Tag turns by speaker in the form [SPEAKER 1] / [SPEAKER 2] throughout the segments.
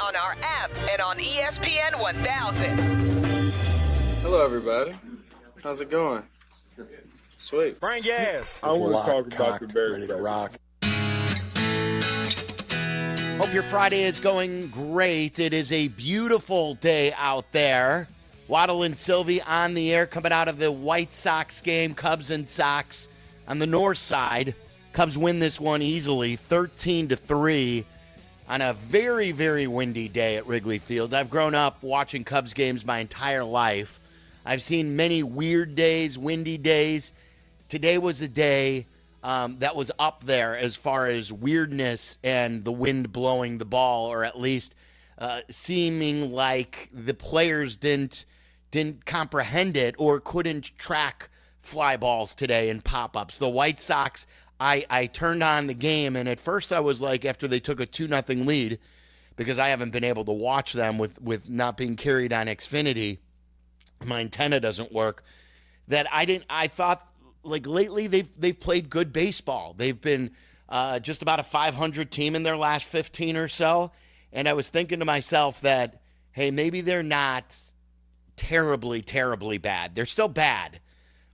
[SPEAKER 1] on our app and on ESPN 1000.
[SPEAKER 2] Hello, everybody. How's it going? Sweet.
[SPEAKER 3] Bring your ass.
[SPEAKER 4] I want to talk about
[SPEAKER 5] cocked,
[SPEAKER 4] the Bears.
[SPEAKER 5] ready to rock.
[SPEAKER 6] Hope your Friday is going great. It is a beautiful day out there. Waddle and Sylvie on the air, coming out of the White Sox game, Cubs and Sox on the north side. Cubs win this one easily, 13-3, on a very, very windy day at Wrigley Field. I've grown up watching Cubs games my entire life. I've seen many weird days, windy days. Today was a day that was up there as far as weirdness and the wind blowing the ball, or at least seeming like the players didn't comprehend it or couldn't track fly balls today and pop-ups. The White Sox, I turned on the game, and at first I was like, after they took a 2-0 lead, because I haven't been able to watch them with not being carried on Xfinity, my antenna doesn't work, that I thought, like, lately they've played good baseball. They've been just about a 500 team in their last 15 or so, and I was thinking to myself that, hey, maybe they're not terribly, terribly bad. They're still bad,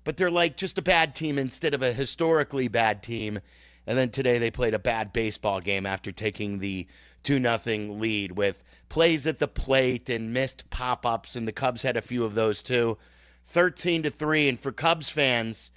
[SPEAKER 6] but they're like just a bad team instead of a historically bad team. And then today they played a bad baseball game after taking the 2-0 lead with plays at the plate and missed pop-ups, and the Cubs had a few of those too. 13-3, and for Cubs fans,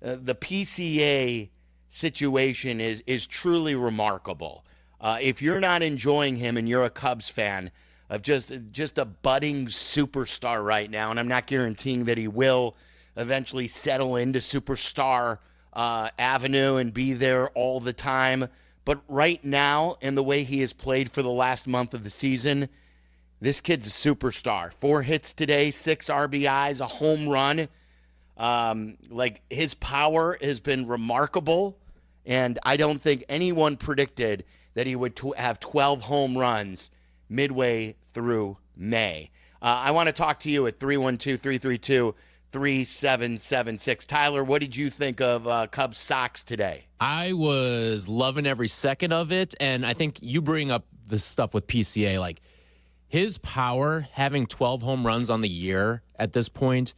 [SPEAKER 6] the PCA situation is truly remarkable. If you're not enjoying him and you're a Cubs fan, of just a budding superstar right now, and I'm not guaranteeing that he will eventually settle into superstar avenue and be there all the time. But right now, and the way he has played for the last month of the season, this kid's a superstar. 4 hits today, 6 RBIs, a home run. Like, his power has been remarkable, and I don't think anyone predicted that he would have 12 home runs midway through May. I want to talk to you at 312-332-3776. Tyler, what did you think of Cubs Sox today?
[SPEAKER 7] I was loving every second of it, and I think you bring up the stuff with PCA, like his power, having 12 home runs on the year at this point,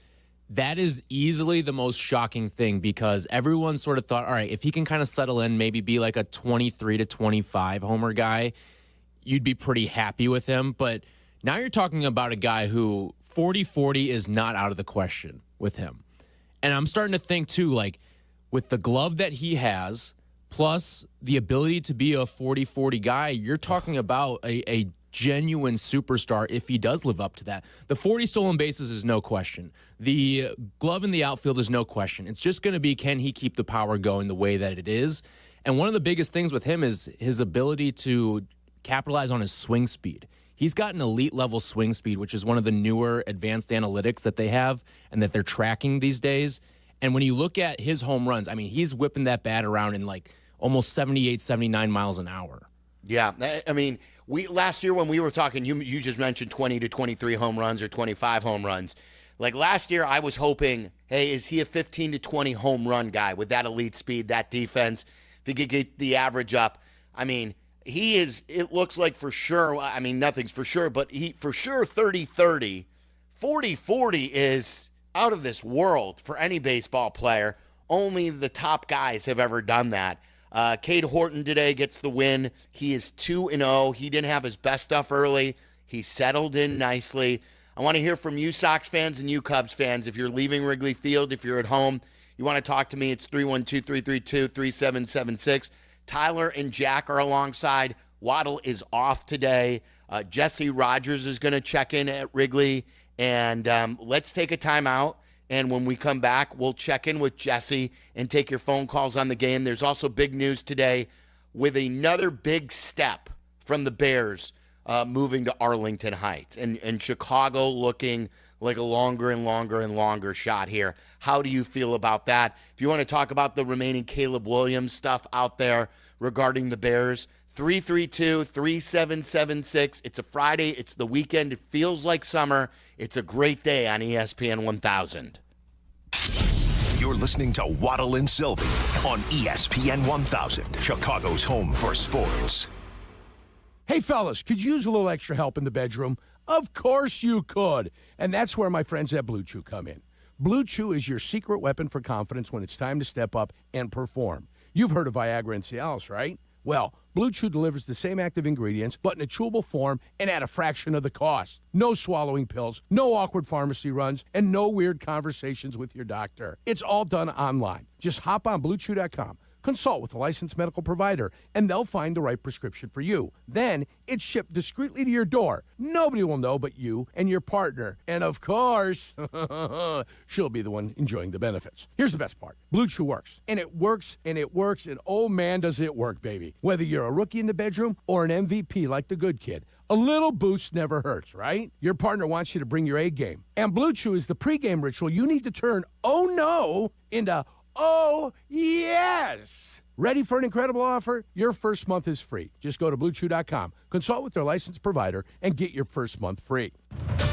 [SPEAKER 7] that is easily the most shocking thing, because everyone sort of thought, all right, if he can kind of settle in, maybe be like a 23 to 25 homer guy, you'd be pretty happy with him. But now you're talking about a guy who 40-40 is not out of the question with him. And I'm starting to think, too, like, with the glove that he has, plus the ability to be a 40-40 guy, you're talking about a genuine superstar if he does live up to that. The 40 stolen bases is no question. The glove in the outfield is no question. It's just going to be, can he keep the power going the way that it is? And one of the biggest things with him is his ability to capitalize on his swing speed. He's got an elite level swing speed, which is one of the newer advanced analytics that they have and that they're tracking these days. And when you look at his home runs, I mean, he's whipping that bat around in like almost 78, 79 miles an hour.
[SPEAKER 6] Yeah, I mean, last year when we were talking, you just mentioned 20 to 23 home runs or 25 home runs. Like last year, I was hoping, hey, is he a 15 to 20 home run guy with that elite speed, that defense? If he could get the average up, I mean, he is, it looks like for sure, I mean, nothing's for sure, but he for sure 30-30. 40-40 is out of this world for any baseball player. Only the top guys have ever done that. Cade Horton today gets the win. He is 2-0. He didn't have his best stuff early. He settled in nicely. I want to hear from you Sox fans and you Cubs fans. If you're leaving Wrigley Field, if you're at home, you want to talk to me, it's 312-332-3776. Tyler and Jack are alongside. Waddle is off today. Jesse Rogers is going to check in at Wrigley. And let's take a timeout. And when we come back, we'll check in with Jesse and take your phone calls on the game. There's also big news today with another big step from the Bears moving to Arlington Heights. And Chicago looking like a longer and longer and longer shot here. How do you feel about that? If you want to talk about the remaining Caleb Williams stuff out there regarding the Bears, 332-3776. It's a Friday. It's the weekend. It feels like summer. It's a great day on ESPN 1000.
[SPEAKER 8] You're listening to Waddle and Sylvie on ESPN 1000, Chicago's home for sports.
[SPEAKER 3] Hey, fellas, could you use a little extra help in the bedroom? Of course you could. And that's where my friends at Blue Chew come in. Blue Chew is your secret weapon for confidence when it's time to step up and perform. You've heard of Viagra and Cialis, right? Well, Blue Chew delivers the same active ingredients, but in a chewable form and at a fraction of the cost. No swallowing pills, no awkward pharmacy runs, and no weird conversations with your doctor. It's all done online. Just hop on BlueChew.com. Consult with a licensed medical provider, and they'll find the right prescription for you. Then it's shipped discreetly to your door. Nobody will know but you and your partner. And of course, she'll be the one enjoying the benefits. Here's the best part. Blue Chew works. And it works, and it works, and oh man, does it work, baby. Whether you're a rookie in the bedroom or an MVP like the good kid, a little boost never hurts, right? Your partner wants you to bring your A game. And Blue Chew is the pregame ritual you need to turn oh no into oh, yes! Ready for an incredible offer? Your first month is free. Just go to BlueChew.com, consult with their licensed provider, and get your first month free.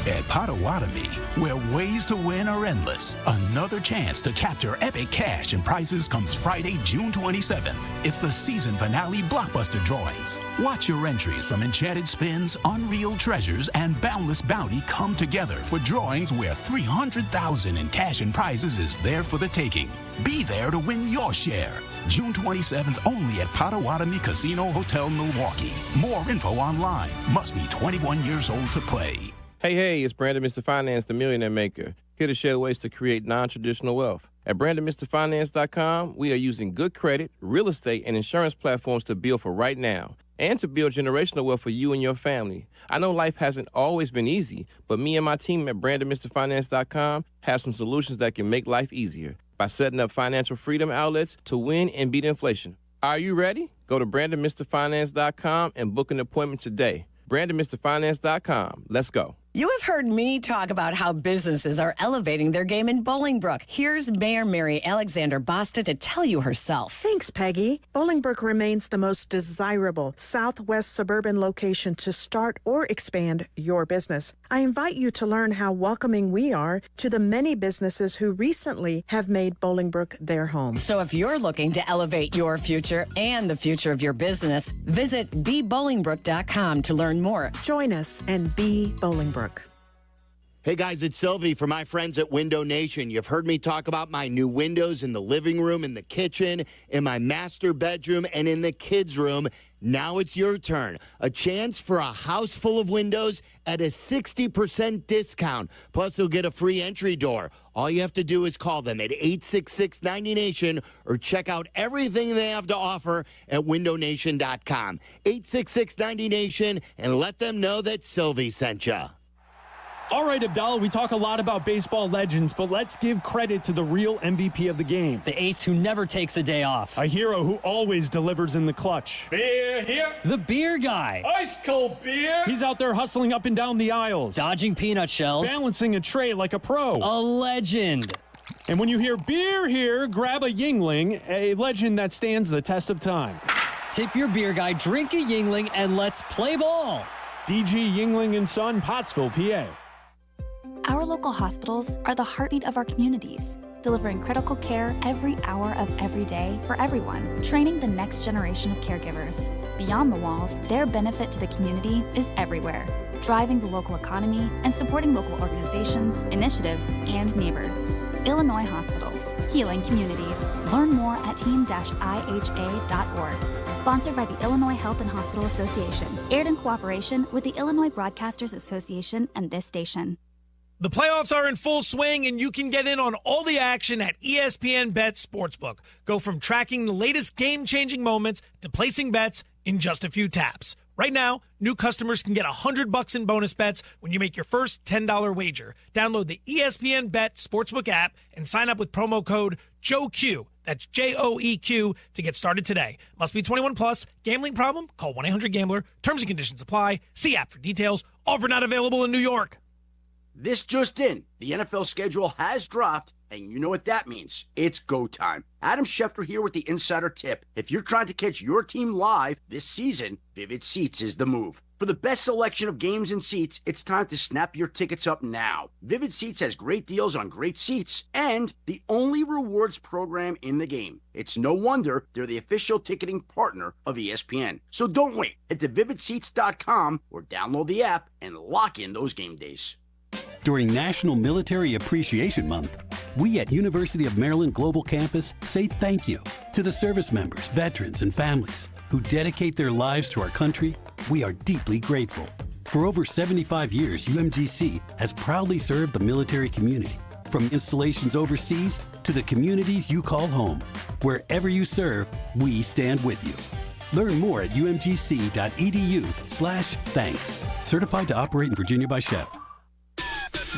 [SPEAKER 8] At Potawatomi, where ways to win are endless, another chance to capture epic cash and prizes comes Friday, June 27th. It's the season finale blockbuster drawings. Watch your entries from Enchanted Spins, Unreal Treasures, and Boundless Bounty come together for drawings where $300,000 in cash and prizes is there for the taking. Be there to win your share. June 27th only at Potawatomi Casino Hotel, Milwaukee. More info online. Must be 21 years old to play.
[SPEAKER 4] Hey, it's Brandon Mr. Finance, the Millionaire Maker, here to share ways to create non-traditional wealth. At BrandonMrFinance.com, we are using good credit, real estate, and insurance platforms to build for right now and to build generational wealth for you and your family. I know life hasn't always been easy, but me and my team at BrandonMrFinance.com have some solutions that can make life easier by setting up financial freedom outlets to win and beat inflation. Are you ready? Go to BrandonMrFinance.com and book an appointment today. BrandonMrFinance.com. Let's go.
[SPEAKER 5] You have heard me talk about how businesses are elevating their game in Bolingbrook. Here's Mayor Mary Alexander Basta to tell you herself.
[SPEAKER 9] Thanks, Peggy. Bolingbrook remains the most desirable southwest suburban location to start or expand your business. I invite you to learn how welcoming we are to the many businesses who recently have made Bolingbrook their home.
[SPEAKER 5] So if you're looking to elevate your future and the future of your business, visit bebolingbrook.com to learn more.
[SPEAKER 9] Join us and be Bolingbrook.
[SPEAKER 6] Hey guys, it's Sylvie for my friends at Window Nation. You've heard me talk about my new windows in the living room, in the kitchen, in my master bedroom, and in the kids' room. Now it's your turn. A chance for a house full of windows at a 60% discount. Plus, you'll get a free entry door. All you have to do is call them at 866-90Nation or check out everything they have to offer at windownation.com. 866-90Nation and let them know that Sylvie sent you.
[SPEAKER 10] All right, Abdallah, we talk a lot about baseball legends, but let's give credit to the real MVP of the game.
[SPEAKER 11] The ace who never takes a day off.
[SPEAKER 10] A hero who always delivers in the clutch.
[SPEAKER 12] Beer here.
[SPEAKER 11] The beer guy.
[SPEAKER 12] Ice cold beer.
[SPEAKER 10] He's out there hustling up and down the aisles.
[SPEAKER 11] Dodging peanut shells.
[SPEAKER 10] Balancing a tray like a pro.
[SPEAKER 11] A legend.
[SPEAKER 10] And when you hear beer here, grab a Yingling, a legend that stands the test of time.
[SPEAKER 11] Tip your beer guy, drink a Yingling, and let's play ball.
[SPEAKER 10] DG Yingling & Son, Pottsville, PA.
[SPEAKER 13] Our local hospitals are the heartbeat of our communities, delivering critical care every hour of every day for everyone, training the next generation of caregivers. Beyond the walls, their benefit to the community is everywhere, driving the local economy and supporting local organizations, initiatives, and neighbors. Illinois Hospitals, healing communities. Learn more at team-iha.org. Sponsored by the Illinois Health and Hospital Association. Aired in cooperation with the Illinois Broadcasters Association and this station.
[SPEAKER 14] The playoffs are in full swing, and you can get in on all the action at ESPN Bet Sportsbook. Go from tracking the latest game-changing moments to placing bets in just a few taps. Right now, new customers can get $100 in bonus bets when you make your first $10 wager. Download the ESPN Bet Sportsbook app and sign up with promo code JOEQ. That's JOEQ to get started today. Must be 21 plus. Gambling problem? Call 1-800-GAMBLER. Terms and conditions apply. See app for details. Offer not available in New York.
[SPEAKER 15] This just in. The NFL schedule has dropped, and you know what that means. It's go time. Adam Schefter here with the Insider Tip. If you're trying to catch your team live this season, Vivid Seats is the move. For the best selection of games and seats, it's time to snap your tickets up now. Vivid Seats has great deals on great seats and the only rewards program in the game. It's no wonder they're the official ticketing partner of ESPN. So don't wait. Head to vividseats.com or download the app and lock in those game days.
[SPEAKER 8] During National Military Appreciation Month, we at University of Maryland Global Campus say thank you to the service members, veterans, and families who dedicate their lives to our country. We are deeply grateful. For over 75 years, UMGC has proudly served the military community, from installations overseas to the communities you call home. Wherever you serve, we stand with you. Learn more at umgc.edu/thanks. Certified to operate in Virginia by Chef.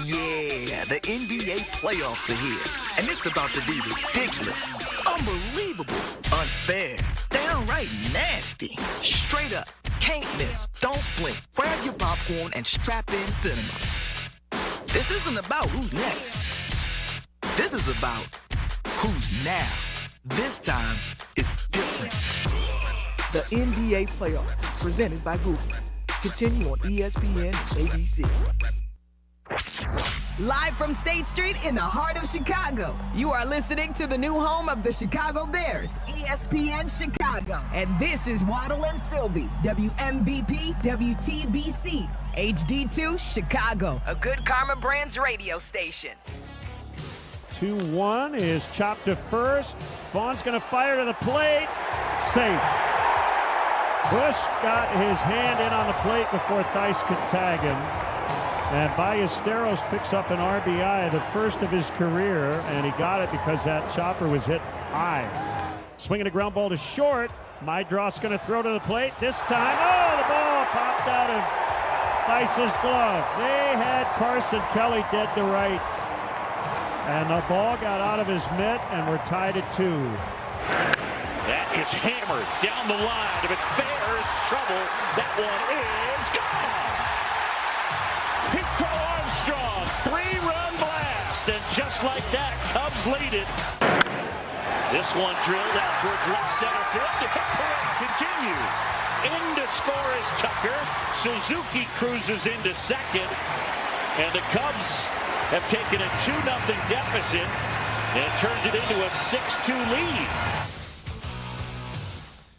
[SPEAKER 16] Yeah, the NBA playoffs are here, and it's about to be ridiculous, unbelievable, unfair, downright nasty, straight up, can't miss, don't blink, grab your popcorn and strap in cinema. This isn't about who's next. This is about who's now. This time is different. The NBA playoffs, presented by Google. Continue on ESPN and ABC.
[SPEAKER 1] Live from State Street in the heart of Chicago, you are listening to the new home of the Chicago Bears, ESPN Chicago. And this is Waddle and Sylvie, WMVP, WTBC, HD2 Chicago, a Good Karma Brands radio station.
[SPEAKER 10] 2-1 is chopped to first. Vaughn's going to fire to the plate. Safe. Bush got his hand in on the plate before Theis could tag him. And Ballesteros picks up an RBI, the first of his career, and he got it because that chopper was hit high. Swinging a ground ball to short. Mydross going to throw to the plate this time. Oh, the ball popped out of Theis's glove. They had Carson Kelly dead to rights. And the ball got out of his mitt, and we're tied at 2.
[SPEAKER 12] That is hammered down the line. If it's fair, it's trouble. That one is gone. Hit from Armstrong, 3-run blast, and just like that, Cubs lead it. This one drilled out towards left center field. The hit parade continues. In to score is Tucker. Suzuki cruises into second, and the Cubs have taken a 2-0 deficit and turned it into a 6-2 lead.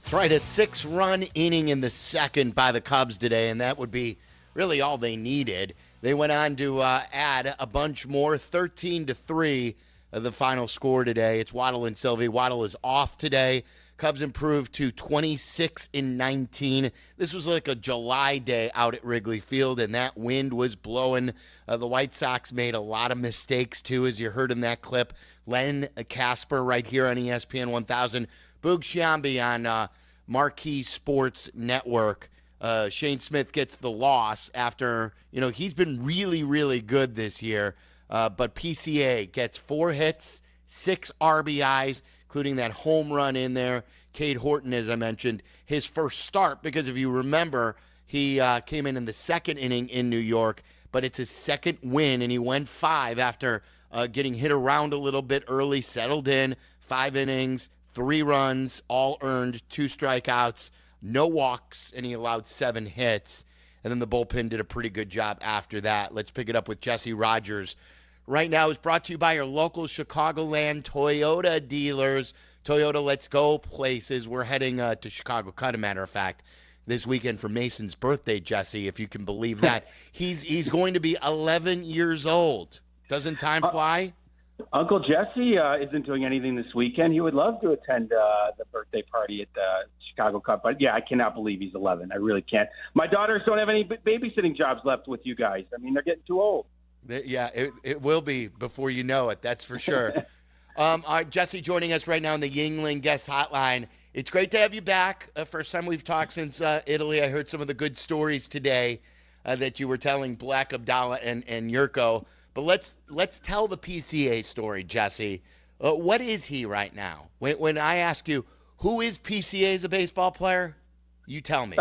[SPEAKER 6] That's right, a 6-run inning in the second by the Cubs today, and that would be really all they needed. They went on to add a bunch more, 13-3, the final score today. It's Waddle and Sylvie. Waddle is off today. Cubs improved to 26-19. This was like a July day out at Wrigley Field, and that wind was blowing. The White Sox made a lot of mistakes, too, as you heard in that clip. Len Casper right here on ESPN 1000. Boog Sciambi on Marquee Sports Network. Shane Smith gets the loss after, he's been really, really good this year. But PCA gets 4 hits, 6 RBIs, including that home run in there. Cade Horton, as I mentioned, his first start, because if you remember, he came in the second inning in New York, but it's his second win, and he went 5 after getting hit around a little bit early, settled in, 5 innings, 3 runs, all earned, 2 strikeouts, no walks, and he allowed 7 hits. And then the bullpen did a pretty good job after that. Let's pick it up with Jesse Rogers. Right now is brought to you by your local Chicagoland Toyota dealers. Toyota, let's go places. We're heading to Chicago, kind of matter of fact, this weekend for Mason's birthday, Jesse, if you can believe that. He's going to be 11 years old. Doesn't time fly?
[SPEAKER 17] Uncle Jesse isn't doing anything this weekend. He would love to attend the birthday party at the Chicago Cup. But, yeah, I cannot believe he's 11. I really can't. My daughters don't have any babysitting jobs left with you guys. I mean, they're getting too old.
[SPEAKER 6] Yeah, it will be before you know it. That's for sure. All right, Jesse joining us right now on the Yingling Guest Hotline. It's great to have you back. First time we've talked since Italy. I heard some of the good stories today that you were telling Black, Abdallah, and Yurko. But let's tell the PCA story, Jesse. What is he right now? When I ask you, who is PCA as a baseball player, you tell me.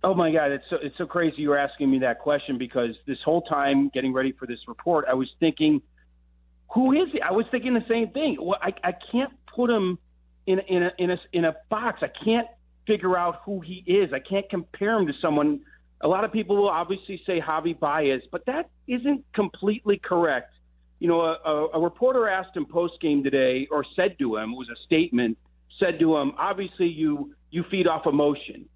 [SPEAKER 17] Oh, my God, it's so crazy you're asking me that question, because this whole time getting ready for this report, I was thinking, who is he? I was thinking the same thing. Well, I can't put him in a box. I can't figure out who he is. I can't compare him to someone A lot of people will obviously say Javi Baez, but that isn't completely correct. You know, a reporter asked him post-game today, or said to him, it was a statement, said to him, obviously you feed off emotion.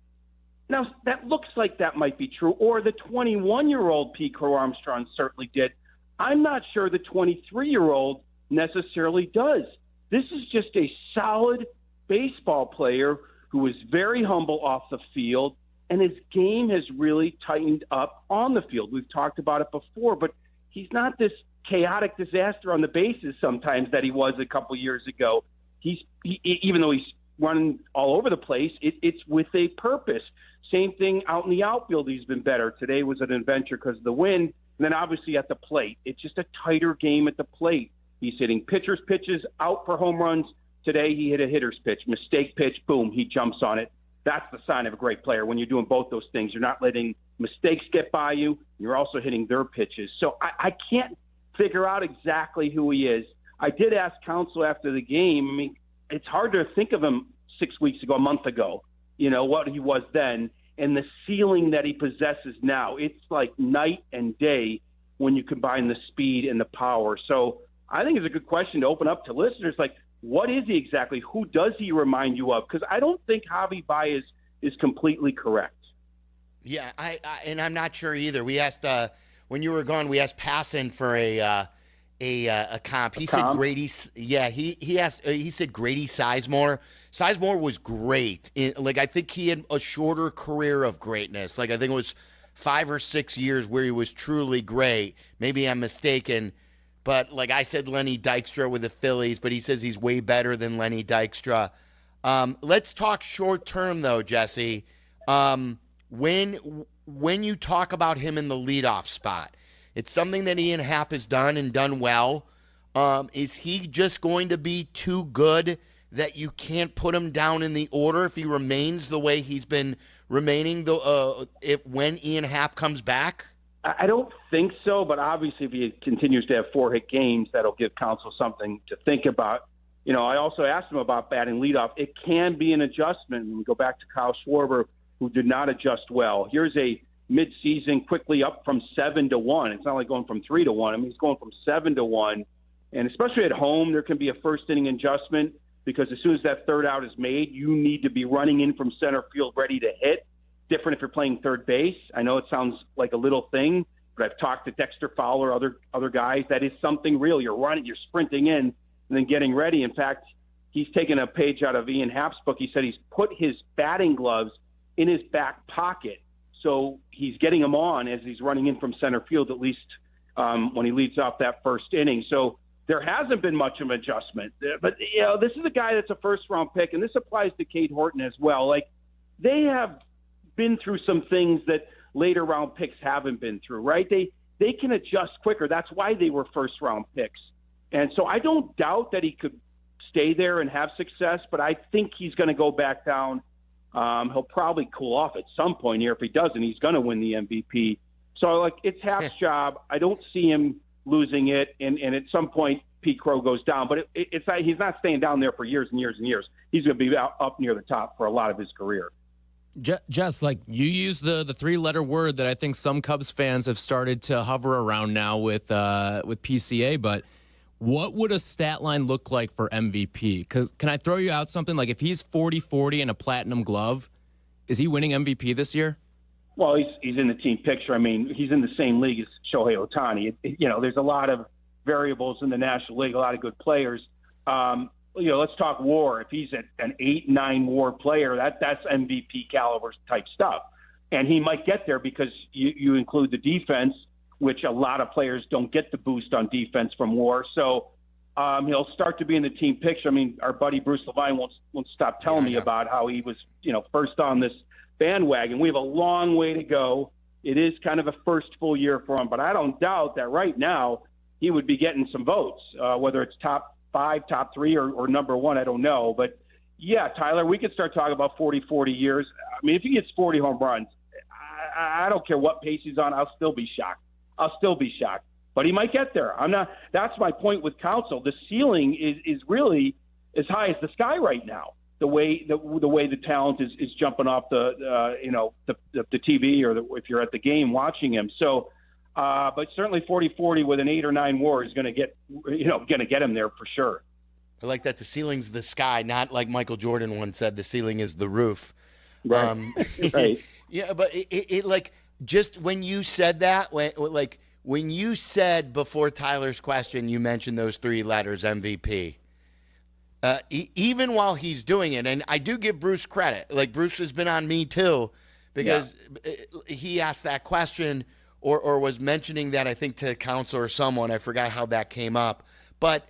[SPEAKER 17] Now, that looks like that might be true, or the 21-year-old Pete Crow Armstrong certainly did. I'm not sure the 23-year-old necessarily does. This is just a solid baseball player who is very humble off the field, and his game has really tightened up on the field. We've talked about it before, but he's not this chaotic disaster on the bases sometimes that he was a couple years ago. Even though he's running all over the place, it's with a purpose. Same thing out in the outfield, he's been better. Today was an adventure because of the wind. And then obviously at the plate, it's just a tighter game at the plate. He's hitting pitcher's pitches out for home runs. Today he hit a hitter's pitch, mistake pitch, boom, he jumps on it. That's the sign of a great player. When you're doing both those things, you're not letting mistakes get by you. You're also hitting their pitches. So I can't figure out exactly who he is. I did ask Counsell after the game. I mean, it's hard to think of him 6 weeks ago, a month ago, you know, what he was then, and the ceiling that he possesses now. It's like night and day when you combine the speed and the power. So I think it's a good question to open up to listeners. Like, what is he exactly? Who does he remind you of? Because I don't think Javi Baez is completely correct.
[SPEAKER 6] Yeah, and I'm not sure either. We asked when you were gone. We asked Passan for a comp. He said Grady. Yeah, he asked. He said Grady Sizemore. Sizemore was great. I think he had a shorter career of greatness. Like I think it was 5 or 6 years where he was truly great. Maybe I'm mistaken. But like I said, Lenny Dykstra with the Phillies, but he says he's way better than Lenny Dykstra. Let's talk short term though, Jesse. When you talk about him in the leadoff spot, it's something that Ian Happ has done and done well. Is he just going to be too good that you can't put him down in the order if he remains the way he's been remaining when Ian Happ comes back?
[SPEAKER 17] I don't think so, but obviously if he continues to have 4-hit games, that'll give Counsell something to think about. You know, I also asked him about batting leadoff. It can be an adjustment. When we go back to Kyle Schwarber, who did not adjust well. Here's a midseason quickly up from 7-1. It's not like going from 3-1. I mean, he's going from 7-1. And especially at home, there can be a first-inning adjustment because as soon as that third out is made, you need to be running in from center field ready to hit. Different if you're playing third base. I know it sounds like a little thing, but I've talked to Dexter Fowler, other guys. That is something real. You're running, you're sprinting in, and then getting ready. In fact, he's taken a page out of Ian Happ's book. He said he's put his batting gloves in his back pocket, so he's getting them on as he's running in from center field, at least when he leads off that first inning. So there hasn't been much of an adjustment. But, you know, this is a guy that's a first-round pick, and this applies to Cade Horton as well. Like, they have been through some things that later round picks haven't been through, right? They can adjust quicker. That's why they were first round picks. And so I don't doubt that he could stay there and have success, but I think he's going to go back down. He'll probably cool off at some point here. If he doesn't, he's going to win the MVP. So like it's Happ's job. I don't see him losing it. And at some point Pete Crow goes down, but it's not, he's not staying down there for years and years and years. He's going to be up near the top for a lot of his career.
[SPEAKER 7] Jess, like you use the 3-letter word that I think some Cubs fans have started to hover around now with PCA, but what would a stat line look like for MVP? Because can I throw you out something? Like if he's 40-40 and a platinum glove, is he winning MVP this year?
[SPEAKER 17] Well, he's in the team picture. I mean, he's in the same league as Shohei Ohtani. You know, there's a lot of variables in the National League, a lot of good players. You know, let's talk WAR. If he's an 8-9 WAR player, that's MVP caliber type stuff. And he might get there because you include the defense, which a lot of players don't get the boost on defense from WAR. So he'll start to be in the team picture. I mean, our buddy Bruce Levine won't stop telling me about how he was, you know, first on this bandwagon. We have a long way to go. It is kind of a first full year for him, but I don't doubt that right now he would be getting some votes, whether it's top 5, top 3, or number 1, I don't know. But, yeah, Tyler, we could start talking about 40 years. I mean, if he gets 40 home runs, I don't care what pace he's on. I'll still be shocked. But he might get there. I'm not. That's my point with Counsell. The ceiling is really as high as the sky right now. the way the talent is jumping off the TV or if you're at the game watching him. So, but certainly 40-40 with an 8 or 9 WAR is going to get him there for sure.
[SPEAKER 6] I like that the ceiling's the sky, not like Michael Jordan once said, the ceiling is the roof.
[SPEAKER 17] Right. Right.
[SPEAKER 6] Yeah, but it like just when you said that, when you said before Tyler's question, you mentioned those 3 letters MVP. Even while he's doing it, and I do give Bruce credit. Like Bruce has been on me too, because he asked that question or was mentioning that, I think, to a counselor or someone. I forgot how that came up, but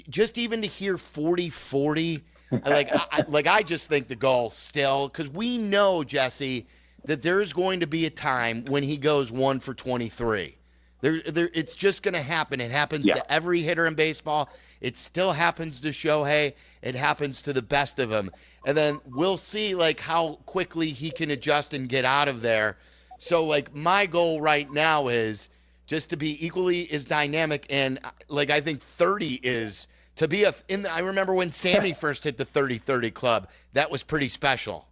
[SPEAKER 6] just even to hear 40-40, I just think the goal still, because we know, Jesse, that there's going to be a time when he goes 1 for 23. It's just going to happen. It happens to every hitter in baseball. It still happens to Shohei. It happens to the best of them. And then we'll see how quickly he can adjust and get out of there. So my goal right now is just to be equally as dynamic, and I think 30 is to be I remember when Sammy first hit the 30-30 club. That was pretty special.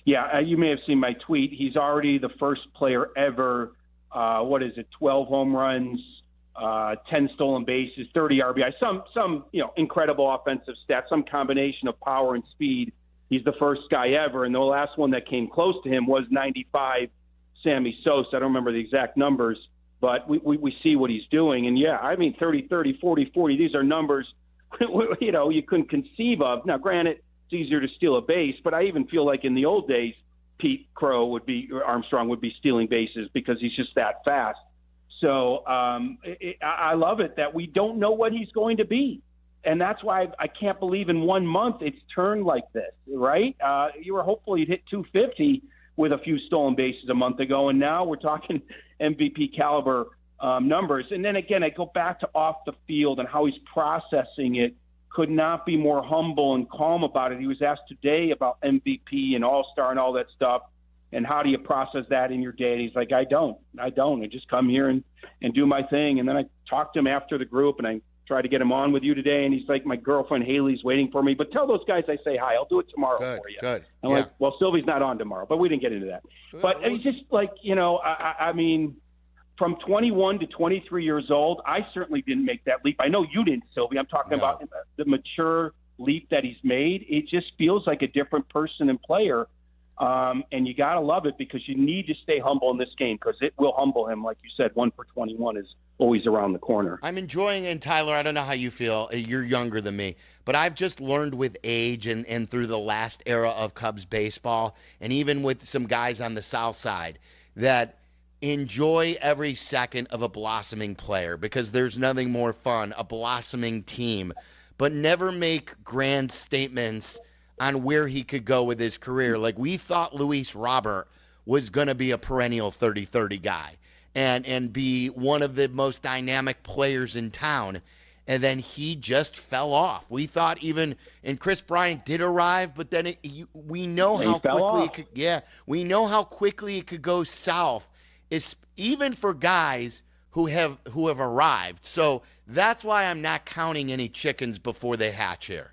[SPEAKER 17] Yeah, you may have seen my tweet. He's already the first player ever. 12 home runs, 10 stolen bases, 30 RBI, some incredible offensive stats, some combination of power and speed. He's the first guy ever, and the last one that came close to him was 95, Sammy Sosa. I don't remember the exact numbers, but we see what he's doing. And 30, 40, these are numbers you couldn't conceive of. Now, granted, it's easier to steal a base, but I even feel like in the old days, Armstrong would be stealing bases because he's just that fast. So I love it that we don't know what he's going to be. And that's why I can't believe in 1 month it's turned like this, right? You were hopeful you'd hit 250 with a few stolen bases a month ago, and now we're talking MVP caliber numbers. And then again, I go back to off the field and how he's processing it. Could not be more humble and calm about it. He was asked today about MVP and All-Star and all that stuff, and how do you process that in your day? And he's like, I don't. I just come here and do my thing. And then I talked to him after the group, and I tried to get him on with you today, and he's like, my girlfriend Haley's waiting for me, but tell those guys I say hi. I'll do it tomorrow for you.
[SPEAKER 6] Good.
[SPEAKER 17] I'm like, well, Sylvie's not on tomorrow, but we didn't get into that. But he's just I mean, from 21 to 23 years old, I certainly didn't make that leap. I know you didn't, Sylvie. I'm talking about the mature leap that he's made. It just feels like a different person and player. And you got to love it because you need to stay humble in this game because it will humble him. Like you said, 1 for 21 is always around the corner.
[SPEAKER 6] I'm enjoying it, and Tyler, I don't know how you feel. You're younger than me. But I've just learned with age and through the last era of Cubs baseball, and even with some guys on the South Side, that enjoy every second of a blossoming player because there's nothing more fun, a blossoming team. But never make grand statements on where he could go with his career. Like we thought Luis Robert was going to be a perennial 30-30 guy and be one of the most dynamic players in town. And then he just fell off. We thought and Chris Bryant did arrive, but then we know how quickly we know how quickly it could go south. It's even for guys who have arrived. So that's why I'm not counting any chickens before they hatch here.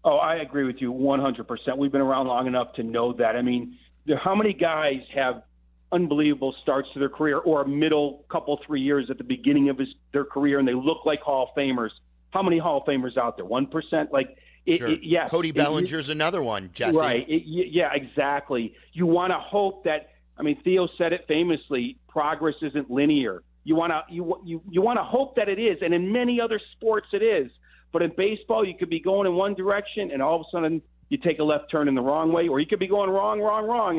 [SPEAKER 17] Oh, I agree with you 100%. We've been around long enough to know that. I mean, how many guys have unbelievable starts to their career or a middle couple, 3 years at the beginning of their career, and they look like Hall of Famers? How many Hall of Famers out there? 1%? Yes.
[SPEAKER 6] Cody Bellinger's another one, Jesse.
[SPEAKER 17] Right. Yeah, exactly. You want to hope that. I mean, Theo said it famously, progress isn't linear. You want to hope that it is, and in many other sports it is. But in baseball, you could be going in one direction, and all of a sudden you take a left turn in the wrong way, or you could be going wrong,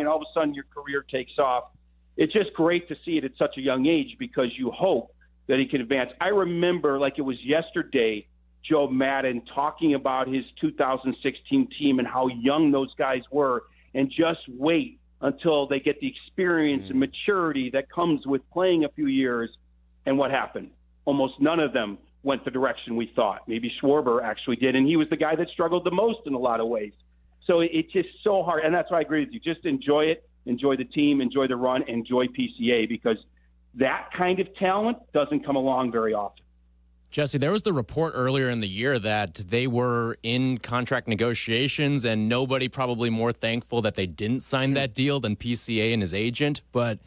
[SPEAKER 17] and all of a sudden your career takes off. It's just great to see it at such a young age because you hope that he can advance. I remember, like it was yesterday, Joe Madden talking about his 2016 team and how young those guys were, and just wait until they get the experience and maturity that comes with playing a few years. And what happened? Almost none of them went the direction we thought. Maybe Schwarber actually did, and he was the guy that struggled the most in a lot of ways. So it's just so hard, and that's why I agree with you. Just enjoy it, enjoy the team, enjoy the run, enjoy PCA, because that kind of talent doesn't come along very often.
[SPEAKER 7] Jesse, there was the report earlier in the year that they were in contract negotiations, and nobody probably more thankful that they didn't sign that deal than PCA and his agent. But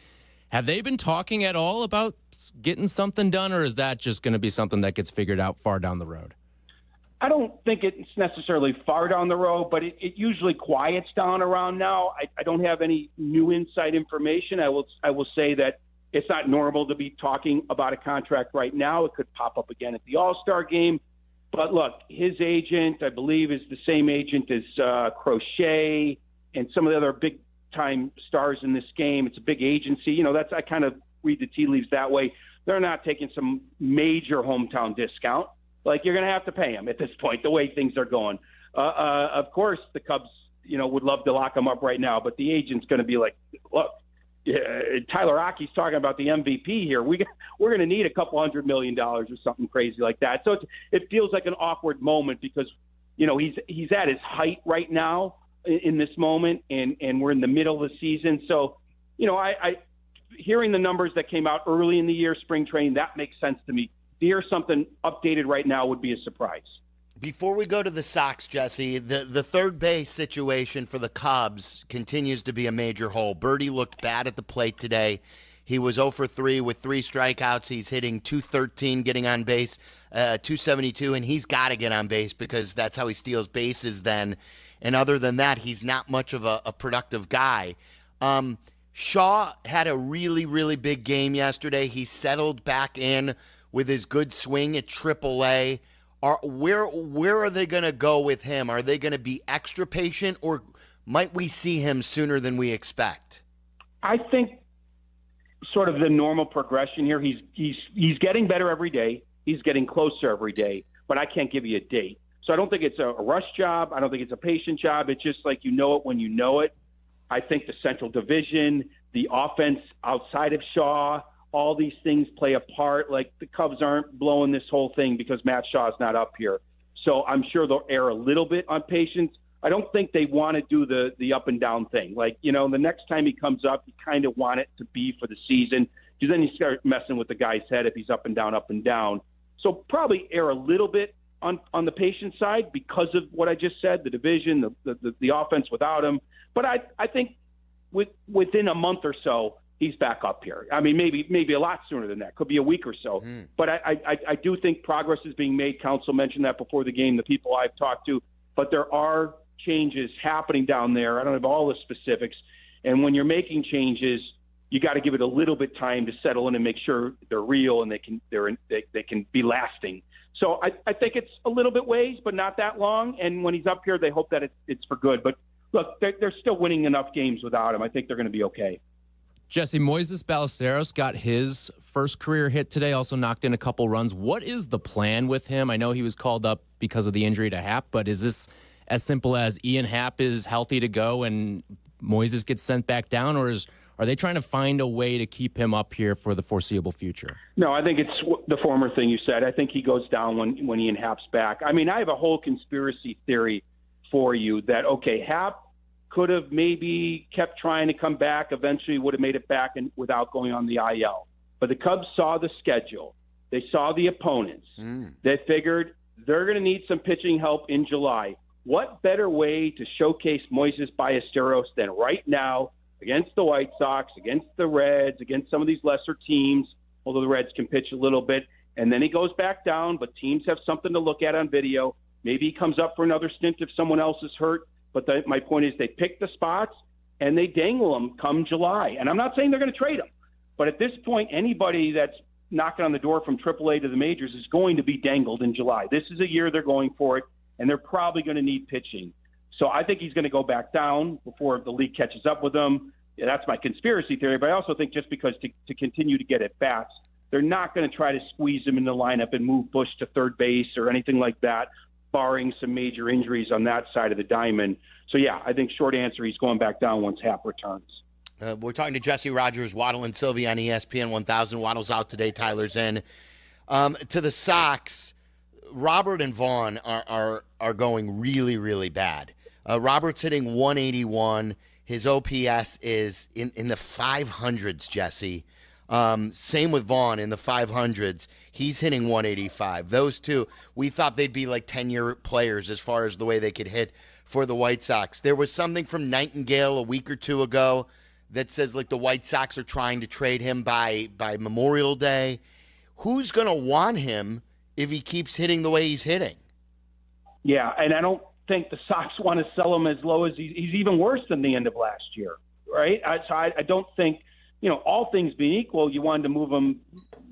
[SPEAKER 7] have they been talking at all about getting something done, or is that just going to be something that gets figured out far down the road?
[SPEAKER 17] I don't think it's necessarily far down the road, but it usually quiets down around now. I don't have any new inside information. I will say that it's not normal to be talking about a contract right now. It could pop up again at the All-Star game. But look, his agent, I believe, is the same agent as Crochet and some of the other big-time stars in this game. It's a big agency. I kind of read the tea leaves that way. They're not taking some major hometown discount. Like, you're going to have to pay him at this point, the way things are going. Of course, the Cubs, would love to lock him up right now, but the agent's going to be like, look, Tyler Aki's talking about the MVP here. We're going to need a couple $100 million or something crazy like that. So it feels like an awkward moment because, he's at his height right now in this moment, and we're in the middle of the season. So, I hearing the numbers that came out early in the year, spring training, that makes sense to me. To hear something updated right now would be a surprise.
[SPEAKER 6] Before we go to the Sox, Jesse, the third base situation for the Cubs continues to be a major hole. Birdie looked bad at the plate today. He was 0 for 3 with 3 strikeouts. He's hitting .213, getting on base, .272, and he's got to get on base because that's how he steals bases then. And other than that, he's not much of a productive guy. Shaw had a really, really big game yesterday. He settled back in with his good swing at AAA. Where are they going to go with him? Are they going to be extra patient, or might we see him sooner than we expect?
[SPEAKER 17] I think sort of the normal progression here. He's getting better every day. He's getting closer every day, but I can't give you a date. So I don't think it's a rush job. I don't think it's a patient job. It's just like you know it when you know it. I think the Central Division, the offense outside of Shaw, all these things play a part. Like, the Cubs aren't blowing this whole thing because Matt Shaw's not up here. So I'm sure they'll err a little bit on patience. I don't think they want to do the up and down thing. Like, the next time he comes up, you kind of want it to be for the season, because then you start messing with the guy's head if he's up and down, up and down. So probably err a little bit on the patient side because of what I just said, the division, the offense without him. But I think within a month or so, he's back up here. I mean, maybe a lot sooner than that. Could be a week or so. But I do think progress is being made. Counsell mentioned that before the game, the people I've talked to. But there are changes happening down there. I don't have all the specifics. And when you're making changes, you got to give it a little bit time to settle in and make sure they're real and they can be lasting. So I think it's a little bit ways, but not that long. And when he's up here, they hope that it's for good. But look, they're still winning enough games without him. I think they're going to be okay.
[SPEAKER 7] Jesse, Moises Ballesteros got his first career hit today, also knocked in a couple runs. What is the plan with him? I know he was called up because of the injury to Happ, but is this as simple as Ian Happ is healthy to go and Moises gets sent back down, or are they trying to find a way to keep him up here for the foreseeable future?
[SPEAKER 17] No, I think it's the former thing you said. I think he goes down when Ian Happ's back. I mean, I have a whole conspiracy theory for you that, okay, Happ could have maybe kept trying to come back, eventually would have made it back and without going on the IL. But the Cubs saw the schedule. They saw the opponents. They figured they're going to need some pitching help in July. What better way to showcase Moises Ballesteros than right now against the White Sox, against the Reds, against some of these lesser teams, although the Reds can pitch a little bit. And then he goes back down, but teams have something to look at on video. Maybe he comes up for another stint if someone else is hurt. But my point is they pick the spots and they dangle them come July. And I'm not saying they're going to trade them. But at this point, anybody that's knocking on the door from AAA to the majors is going to be dangled in July. This is a year they're going for it, and they're probably going to need pitching. So I think he's going to go back down before the league catches up with him. Yeah, that's my conspiracy theory. But I also think just because to continue to get at bats, they're not going to try to squeeze him in the lineup and move Bush to third base or anything like that, barring some major injuries on that side of the diamond. So, yeah, I think short answer, he's going back down once Happ returns.
[SPEAKER 6] We're talking to Jesse Rogers, Waddle and Sylvie on ESPN 1000. Waddle's out today, Tyler's in. To the Sox, Robert and Vaughn are going really, really bad. Robert's hitting 181. His OPS is in the 500s, Jesse. Same with Vaughn in the 500s. He's hitting 185. Those two, we thought they'd be like 10-year players as far as the way they could hit for the White Sox. There was something from Nightingale a week or two ago that says like the White Sox are trying to trade him by Memorial Day. Who's going to want him if he keeps hitting the way he's hitting?
[SPEAKER 17] Yeah, and I don't think the Sox want to sell him as low as he's even worse than the end of last year, right? So I don't think, all things being equal, you wanted to move him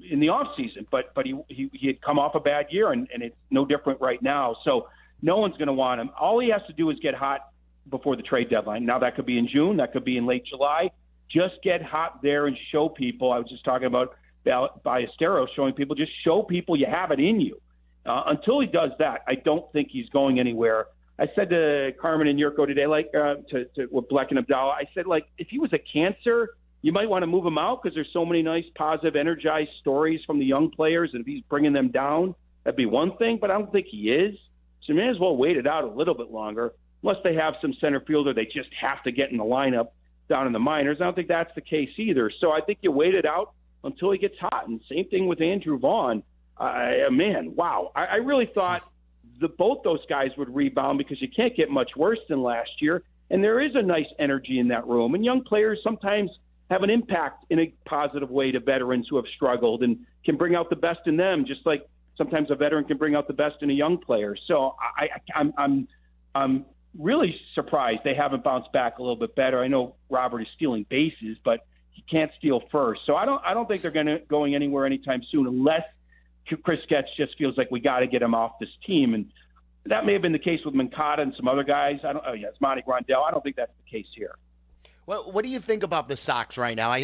[SPEAKER 17] in the offseason, but he had come off a bad year, and it's no different right now. So no one's going to want him. All he has to do is get hot before the trade deadline. Now, that could be in June. That could be in late July. Just get hot there and show people. I was just talking about Ballesteros showing people, just show people you have it in you. Until he does that, I don't think he's going anywhere. I said to Carmen and Yurko today, with Bleck and Abdallah, I said, if he was a cancer, you might want to move him out because there's so many nice, positive, energized stories from the young players. And if he's bringing them down, that'd be one thing. But I don't think he is. So you may as well wait it out a little bit longer, unless they have some center fielder they just have to get in the lineup down in the minors. I don't think that's the case either. So I think you wait it out until he gets hot. And same thing with Andrew Vaughn. Wow. I really thought both those guys would rebound because you can't get much worse than last year. And there is a nice energy in that room. And young players sometimes have an impact in a positive way to veterans who have struggled and can bring out the best in them, just like sometimes a veteran can bring out the best in a young player. So I'm really surprised they haven't bounced back a little bit better. I know Robert is stealing bases, but he can't steal first. So I don't think they're going anywhere anytime soon unless Chris Getz just feels like we got to get him off this team. And that may have been the case with Moncada and some other guys. It's Monty Grandel. I don't think that's the case here.
[SPEAKER 6] Well, what do you think about the Sox right now?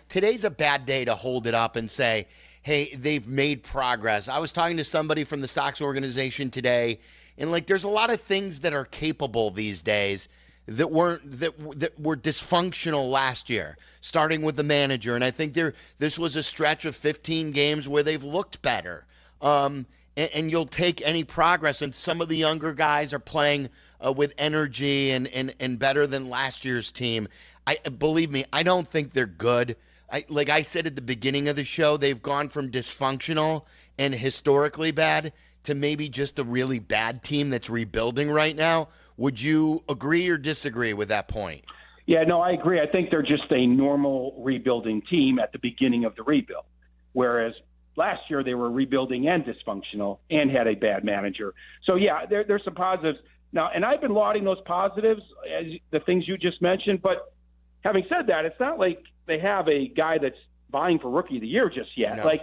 [SPEAKER 6] Today's a bad day to hold it up and say, hey, they've made progress. I was talking to somebody from the Sox organization today, and there's a lot of things that are capable these days that were dysfunctional last year, starting with the manager. And I think this was a stretch of 15 games where they've looked better. And you'll take any progress, and some of the younger guys are playing with energy and better than last year's team. Believe me, I don't think they're good. Like I said at the beginning of the show, they've gone from dysfunctional and historically bad to maybe just a really bad team that's rebuilding right now. Would you agree or disagree with that point?
[SPEAKER 17] Yeah, no, I agree. I think they're just a normal rebuilding team at the beginning of the rebuild, whereas last year they were rebuilding and dysfunctional and had a bad manager. So, yeah, there's some positives. Now, and I've been lauding those positives, as the things you just mentioned, but having said that, it's not like they have a guy that's vying for Rookie of the Year just yet.
[SPEAKER 6] No.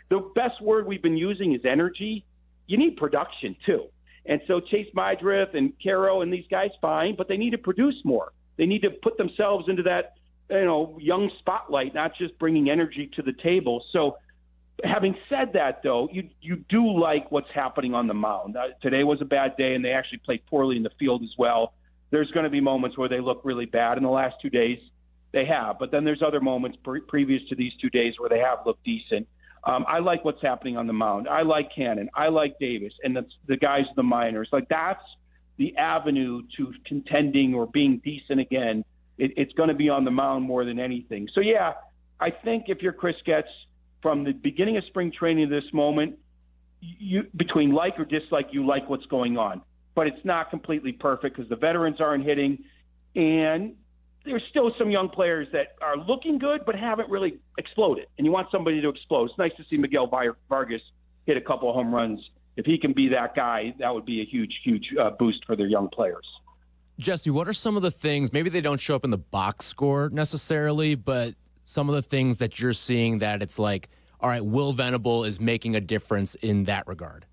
[SPEAKER 17] The best word we've been using is energy. You need production, too. And so Chase Mydriff and Caro and these guys, fine, but they need to produce more. They need to put themselves into that, young spotlight, not just bringing energy to the table. So having said that, though, you do like what's happening on the mound. Today was a bad day, and they actually played poorly in the field as well. There's going to be moments where they look really bad. In the last 2 days, they have. But then there's other moments previous to these 2 days where they have looked decent. I like what's happening on the mound. I like Cannon. I like Davis and the guys in the minors. That's the avenue to contending or being decent again. It's going to be on the mound more than anything. So, yeah, I think if you're Chris Getz, from the beginning of spring training to this moment, you between like or dislike, you like what's going on. But it's not completely perfect because the veterans aren't hitting, and there's still some young players that are looking good but haven't really exploded, and you want somebody to explode. It's nice to see Miguel Vargas hit a couple of home runs. If he can be that guy, that would be a huge, huge boost for their young players.
[SPEAKER 7] Jesse, what are some of the things, maybe they don't show up in the box score necessarily, but some of the things that you're seeing that it's like, all right, Will Venable is making a difference in that regard?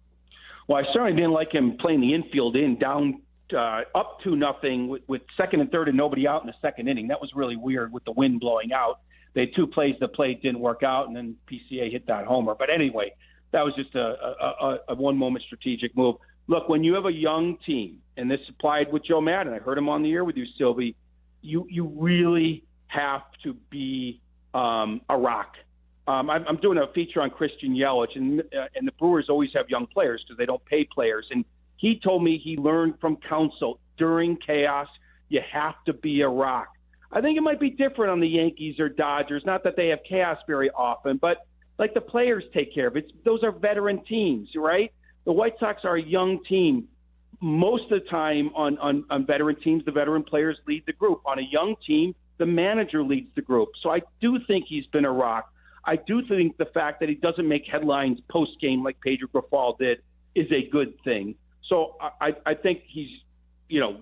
[SPEAKER 17] Well, I certainly didn't like him playing the infield down up 2-0 with second and third and nobody out in the second inning. That was really weird with the wind blowing out. They had 2 plays the plate didn't work out, and then PCA hit that homer. But anyway, that was just a one-moment strategic move. Look, when you have a young team, and this applied with Joe Madden, I heard him on the air with you, Sylvie, you really have to be a rock. I'm doing a feature on Christian Yelich, and the Brewers always have young players because they don't pay players. And he told me he learned from Counsell during chaos, you have to be a rock. I think it might be different on the Yankees or Dodgers. Not that they have chaos very often, but like the players take care of it. Those are veteran teams, right? The White Sox are a young team. Most of the time on veteran teams, the veteran players lead the group. On a young team, the manager leads the group. So I do think he's been a rock. I do think the fact that he doesn't make headlines post-game like Pedro Grifol did is a good thing. So I think he's,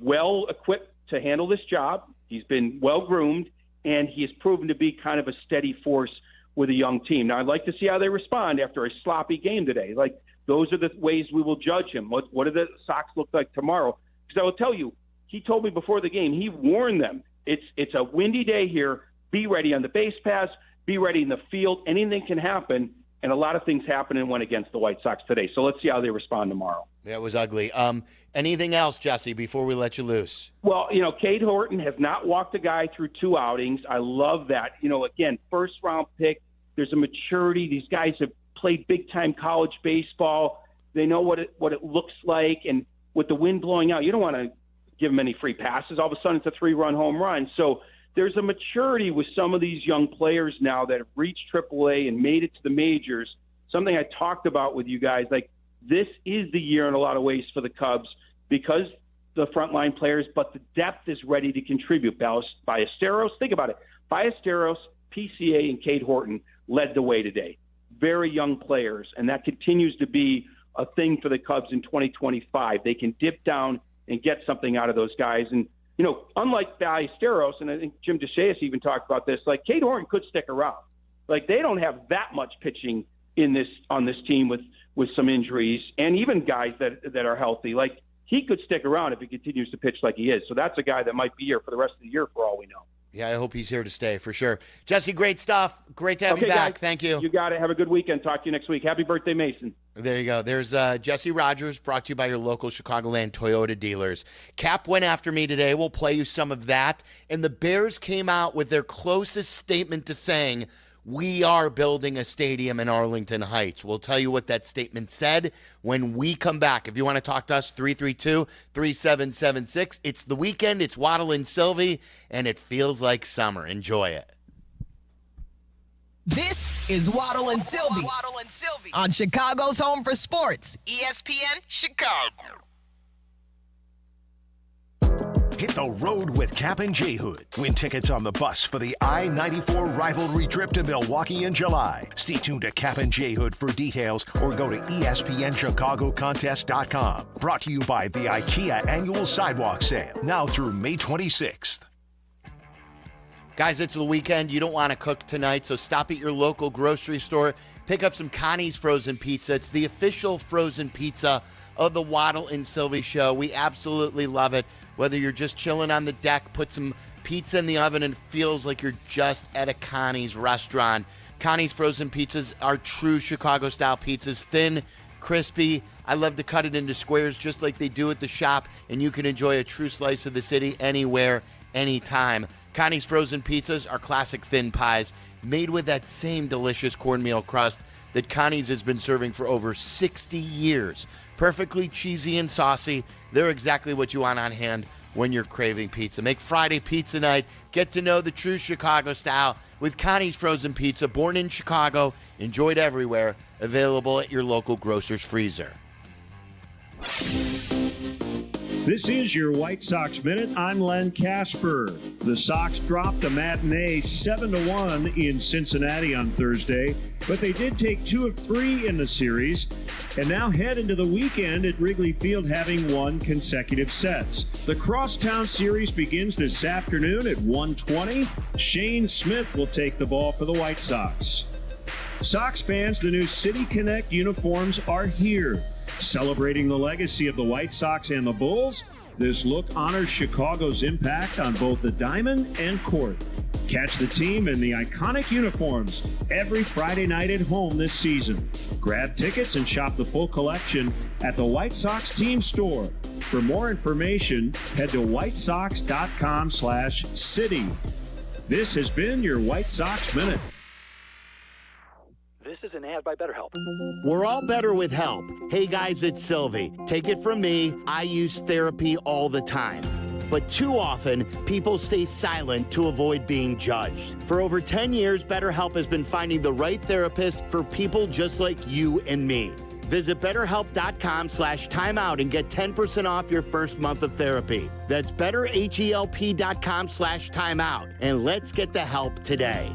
[SPEAKER 17] well equipped to handle this job. He's been well groomed, and he has proven to be kind of a steady force with a young team. Now, I'd like to see how they respond after a sloppy game today. Like, those are the ways we will judge him. What do the Sox look like tomorrow? Because I will tell you, he told me before the game, he warned them, it's a windy day here. Be ready on the base pass. Be ready in the field. Anything can happen, and a lot of things happened and went against the White Sox today. So let's see how they respond tomorrow.
[SPEAKER 6] Yeah, it was ugly. Anything else, Jesse, before we let you loose?
[SPEAKER 17] Well, Cade Horton has not walked a guy through 2 outings. I love that. Again, first-round pick. There's a maturity. These guys have played big-time college baseball. They know what it looks like. And with the wind blowing out, you don't want to give them any free passes. All of a sudden, it's a 3-run home run. So there's a maturity with some of these young players now that have reached AAA and made it to the majors. Something I talked about with you guys, like this is the year in a lot of ways for the Cubs because the frontline players, but the depth is ready to contribute. Ballesteros, think about it. Ballesteros, PCA, and Cade Horton led the way today. Very young players, and that continues to be a thing for the Cubs in 2025. They can dip down and get something out of those guys. And, unlike Ballesteros, and I think Jim DeShea even talked about this, like Cade Horton could stick around. Like they don't have that much pitching on this team with some injuries, and even guys that are healthy. Like he could stick around if he continues to pitch like he is. So that's a guy that might be here for the rest of the year for all we know.
[SPEAKER 6] Yeah, I hope he's here to stay for sure. Jesse, great stuff. Great to have you back.
[SPEAKER 17] Guys,
[SPEAKER 6] thank you.
[SPEAKER 17] You got it. Have a good weekend. Talk to you next week. Happy birthday, Mason.
[SPEAKER 6] There you go. There's Jesse Rogers, brought to you by your local Chicagoland Toyota dealers. Cap went after me today. We'll play you some of that. And the Bears came out with their closest statement to saying, we are building a stadium in Arlington Heights. We'll tell you what that statement said when we come back. If you want to talk to us, 332-3776. It's the weekend. It's Waddle and Sylvie, and it feels like summer. Enjoy it.
[SPEAKER 1] This is Waddle and Sylvie. On Chicago's Home for Sports, ESPN Chicago.
[SPEAKER 18] Hit the road with Cap and J Hood. Win tickets on the bus for the I-94 rivalry trip to Milwaukee in July. Stay tuned to Cap and J Hood for details or go to ESPNChicagoContest.com. Brought to you by the IKEA Annual Sidewalk Sale, now through May 26th.
[SPEAKER 6] Guys, it's the weekend. You don't want to cook tonight, so stop at your local grocery store. Pick up some Connie's Frozen Pizza. It's the official frozen pizza of the Waddle and Sylvie Show. We absolutely love it. Whether you're just chilling on the deck, put some pizza in the oven and it feels like you're just at a Connie's restaurant. Connie's Frozen Pizzas are true Chicago-style pizzas, thin, crispy. I love to cut it into squares just like they do at the shop, and you can enjoy a true slice of the city anywhere, anytime. Connie's Frozen Pizzas are classic thin pies made with that same delicious cornmeal crust that Connie's has been serving for over 60 years. Perfectly cheesy and saucy. They're exactly what you want on hand when you're craving pizza. Make Friday pizza night. Get to know the true Chicago style with Connie's Frozen Pizza. Born in Chicago, enjoyed everywhere. Available at your local grocer's freezer.
[SPEAKER 10] This is your White Sox Minute. I'm Len Casper. The Sox dropped a matinee 7-1 in Cincinnati on Thursday, but they did take 2 of 3 in the series and now head into the weekend at Wrigley Field having won consecutive sets. The Crosstown Series begins this afternoon at 1:20. Shane Smith will take the ball for the White Sox. Sox fans, the new City Connect uniforms are here. Celebrating the legacy of the White Sox and the Bulls, this look honors Chicago's impact on both the diamond and court. Catch the team in the iconic uniforms every Friday night at home this season. Grab tickets and shop the full collection at the White Sox team store. For more information, head to whitesox.com/city. This has been your White Sox Minute.
[SPEAKER 15] This is an ad by BetterHelp.
[SPEAKER 6] We're all better with help. Hey guys, it's Sylvie. Take it from me, I use therapy all the time. but too often, people stay silent to avoid being judged. For over 10 years, BetterHelp has been finding the right therapist for people just like you and me. Visit BetterHelp.com/timeout and get 10% off your first month of therapy. That's BetterHelp.com/timeout. And let's get the help today.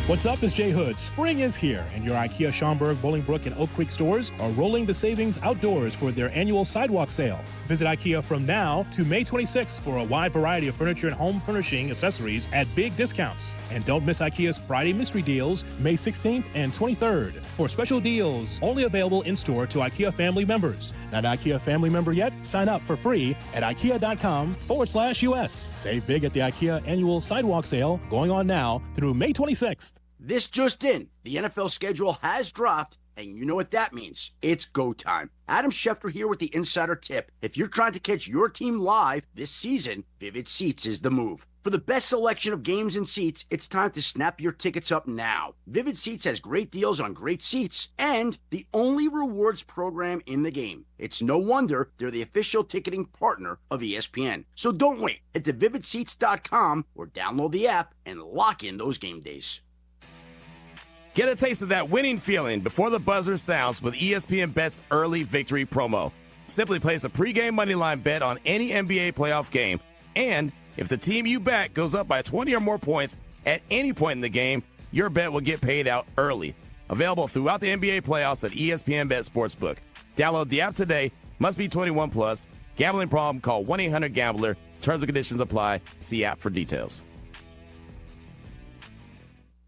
[SPEAKER 19] What's up? It's Jay Hood. Spring is here, and your IKEA Schaumburg, Bolingbrook, and Oak Creek stores are rolling the savings outdoors for their annual sidewalk sale. Visit IKEA from now to May 26th for a wide variety of furniture and home furnishing accessories at big discounts. And don't miss IKEA's Friday Mystery Deals, May 16th and 23rd. For special deals only available in-store to IKEA family members. Not an IKEA family member yet? Sign up for free at IKEA.com/US. Save big at the IKEA annual sidewalk sale going on now through May 26th.
[SPEAKER 15] This just in, the NFL schedule has dropped, and you know what that means. It's go time. Adam Schefter here with the Insider Tip. If you're trying to catch your team live this season, Vivid Seats is the move. For the best selection of games and seats, it's time to snap your tickets up now. Vivid Seats has great deals on great seats and the only rewards program in the game. It's no wonder they're the official ticketing partner of ESPN. So don't wait. Head to vividseats.com or download the app and lock in those game days.
[SPEAKER 20] Get a taste of that winning feeling before the buzzer sounds with ESPN Bet's Early Victory promo. Simply place a pregame moneyline bet on any NBA playoff game, and if the team you back goes up by 20 or more points at any point in the game, your bet will get paid out early. Available throughout the NBA playoffs at ESPN Bet Sportsbook. Download the app today. Must be 21 plus. Gambling problem? Call 1-800-GAMBLER. Terms and conditions apply. See app for details.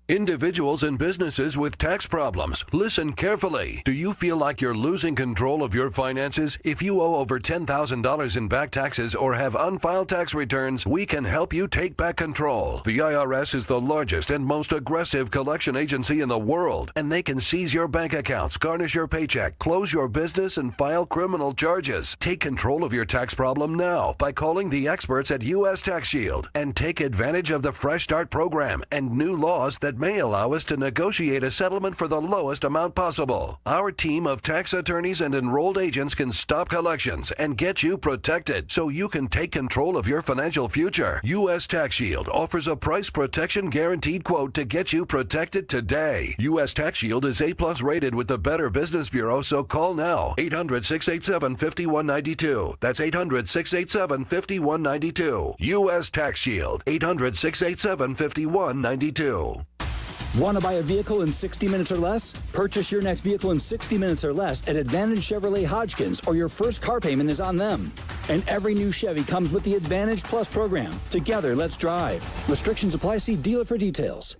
[SPEAKER 21] Individuals and businesses with tax problems, listen carefully. Do you feel like you're losing control of your finances? If you owe over $10,000 in back taxes or have unfiled tax returns, we can help you take back control. The IRS is the largest and most aggressive collection agency in the world, and they can seize your bank accounts, garnish your paycheck, close your business, and file criminal charges. Take control of your tax problem now by calling the experts at U.S. Tax Shield and take advantage of the Fresh Start program and new laws that may allow us to negotiate a settlement for the lowest amount possible. Our team of tax attorneys and enrolled agents can stop collections and get you protected so you can take control of your financial future. U.S. Tax Shield offers a price protection guaranteed quote to get you protected today. U.S. Tax Shield is A+ rated with the Better Business Bureau, so call now. 800-687-5192. That's 800-687-5192. U.S. Tax Shield. 800-687-5192.
[SPEAKER 11] Want to buy a vehicle in 60 minutes or less? Purchase your next vehicle in 60 minutes or less at Advantage Chevrolet Hodgkins, or your first car payment is on them. And every new Chevy comes with the Advantage Plus program. Together, let's drive. Restrictions apply. See dealer for details.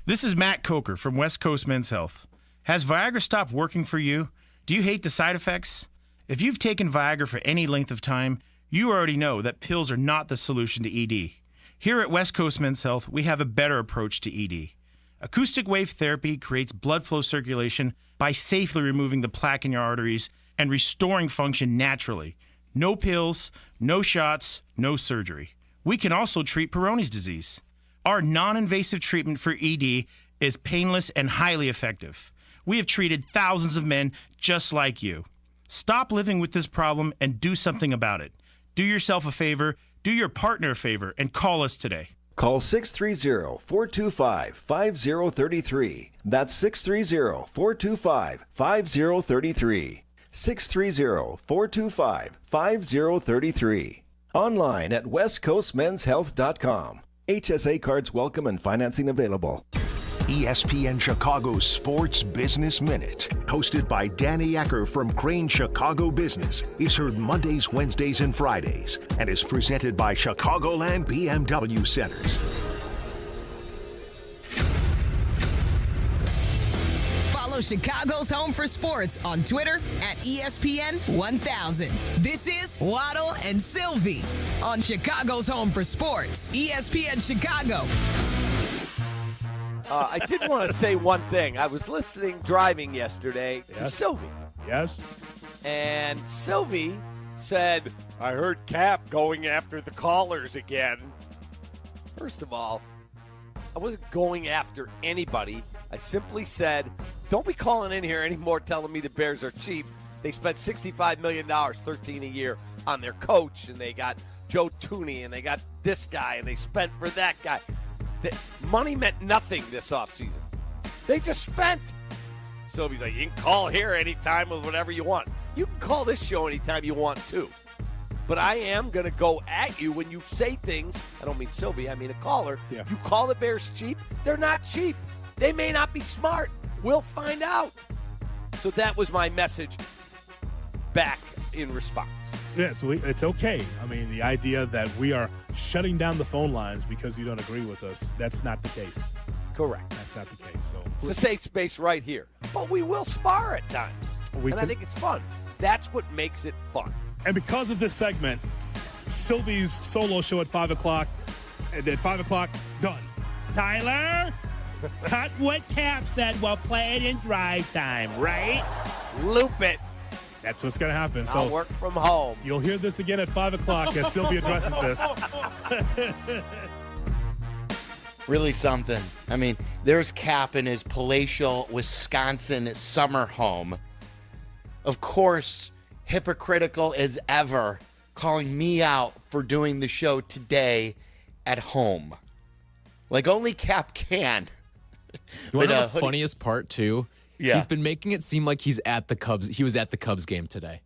[SPEAKER 22] This is Matt Coker from West Coast Men's Health. Has Viagra stopped working for you? Do you hate the side effects? If you've taken Viagra for any length of time, you already know that pills are not the solution to ED. Here at West Coast Men's Health, we have a better approach to ED. Acoustic wave therapy creates blood flow circulation by safely removing the plaque in your arteries and restoring function naturally. No pills, no shots, no surgery. We can also treat Peyronie's disease. Our non-invasive treatment for ED is painless and highly effective. We have treated thousands of men just like you. Stop living with this problem and do something about it. Do yourself a favor, do your partner a favor, and call us today.
[SPEAKER 23] Call 630-425-5033. That's 630-425-5033. 630-425-5033. Online at westcoastmenshealth.com. HSA cards welcome and financing available.
[SPEAKER 18] ESPN Chicago's Sports Business Minute, hosted by Danny Ecker from Crane Chicago Business, is heard Mondays, Wednesdays, and Fridays, and is presented by Chicagoland BMW Centers.
[SPEAKER 1] Follow Chicago's Home for Sports on Twitter at ESPN 1000. This is Waddle and Sylvie on Chicago's Home for Sports, ESPN Chicago.
[SPEAKER 24] I did want to say one thing. I was driving yesterday to Sylvie.
[SPEAKER 22] Yes.
[SPEAKER 24] And Sylvie said, I heard Cap going after the callers again. First of all, I wasn't going after anybody. I simply said, don't be calling in here anymore telling me the Bears are cheap. They spent $65 million, $13 a year, on their coach, and they got Joe Tooney, and they got this guy, and they spent for that guy. Money meant nothing this offseason. They just spent. Sylvie's like, you can call here anytime with whatever you want. You can call this show anytime you want, too. But I am going to go at you when you say things. I don't mean Sylvie, I mean a caller.
[SPEAKER 19] Yeah.
[SPEAKER 24] You call the Bears cheap. They're not cheap. They may not be smart. We'll find out. So that was my message back in response.
[SPEAKER 19] Yes, it's okay. I mean, the idea that we are shutting down the phone lines because you don't agree with us, that's not the case.
[SPEAKER 24] Correct.
[SPEAKER 19] That's not the case. So
[SPEAKER 24] it's a safe space right here. But we will spar at times. I think it's fun. That's what makes it fun.
[SPEAKER 19] And because of this segment, Sylvie's solo show at 5 o'clock, and at 5 o'clock, done. Tyler, cut what Cap said while playing in drive time, right?
[SPEAKER 24] Loop it.
[SPEAKER 19] That's what's going to happen.
[SPEAKER 24] I'll work from home.
[SPEAKER 19] You'll hear this again at 5 o'clock as Sylvie addresses this.
[SPEAKER 6] Really something. I mean, there's Cap in his palatial Wisconsin summer home. Of course, hypocritical as ever, calling me out for doing the show today at home. Like only Cap can.
[SPEAKER 7] You want to know the funniest part, too?
[SPEAKER 6] Yeah.
[SPEAKER 7] He's been making it seem like he's at the Cubs. He was at the Cubs game today.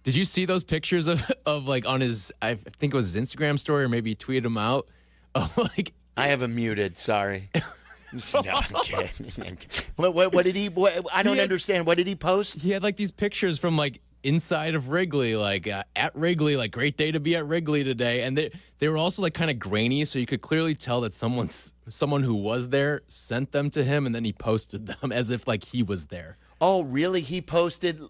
[SPEAKER 7] Did you see those pictures of like on his, I think it was his Instagram story, or maybe he tweeted them out? Like,
[SPEAKER 6] I have him muted. Sorry. No, I'm kidding. What did he? I don't understand. What did he post?
[SPEAKER 7] He had like these pictures from like inside of Wrigley, like at Wrigley, like great day to be at Wrigley today, and they were also like kind of grainy, so you could clearly tell that someone who was there sent them to him, and then he posted them as if like he was there.
[SPEAKER 6] Oh, really? He posted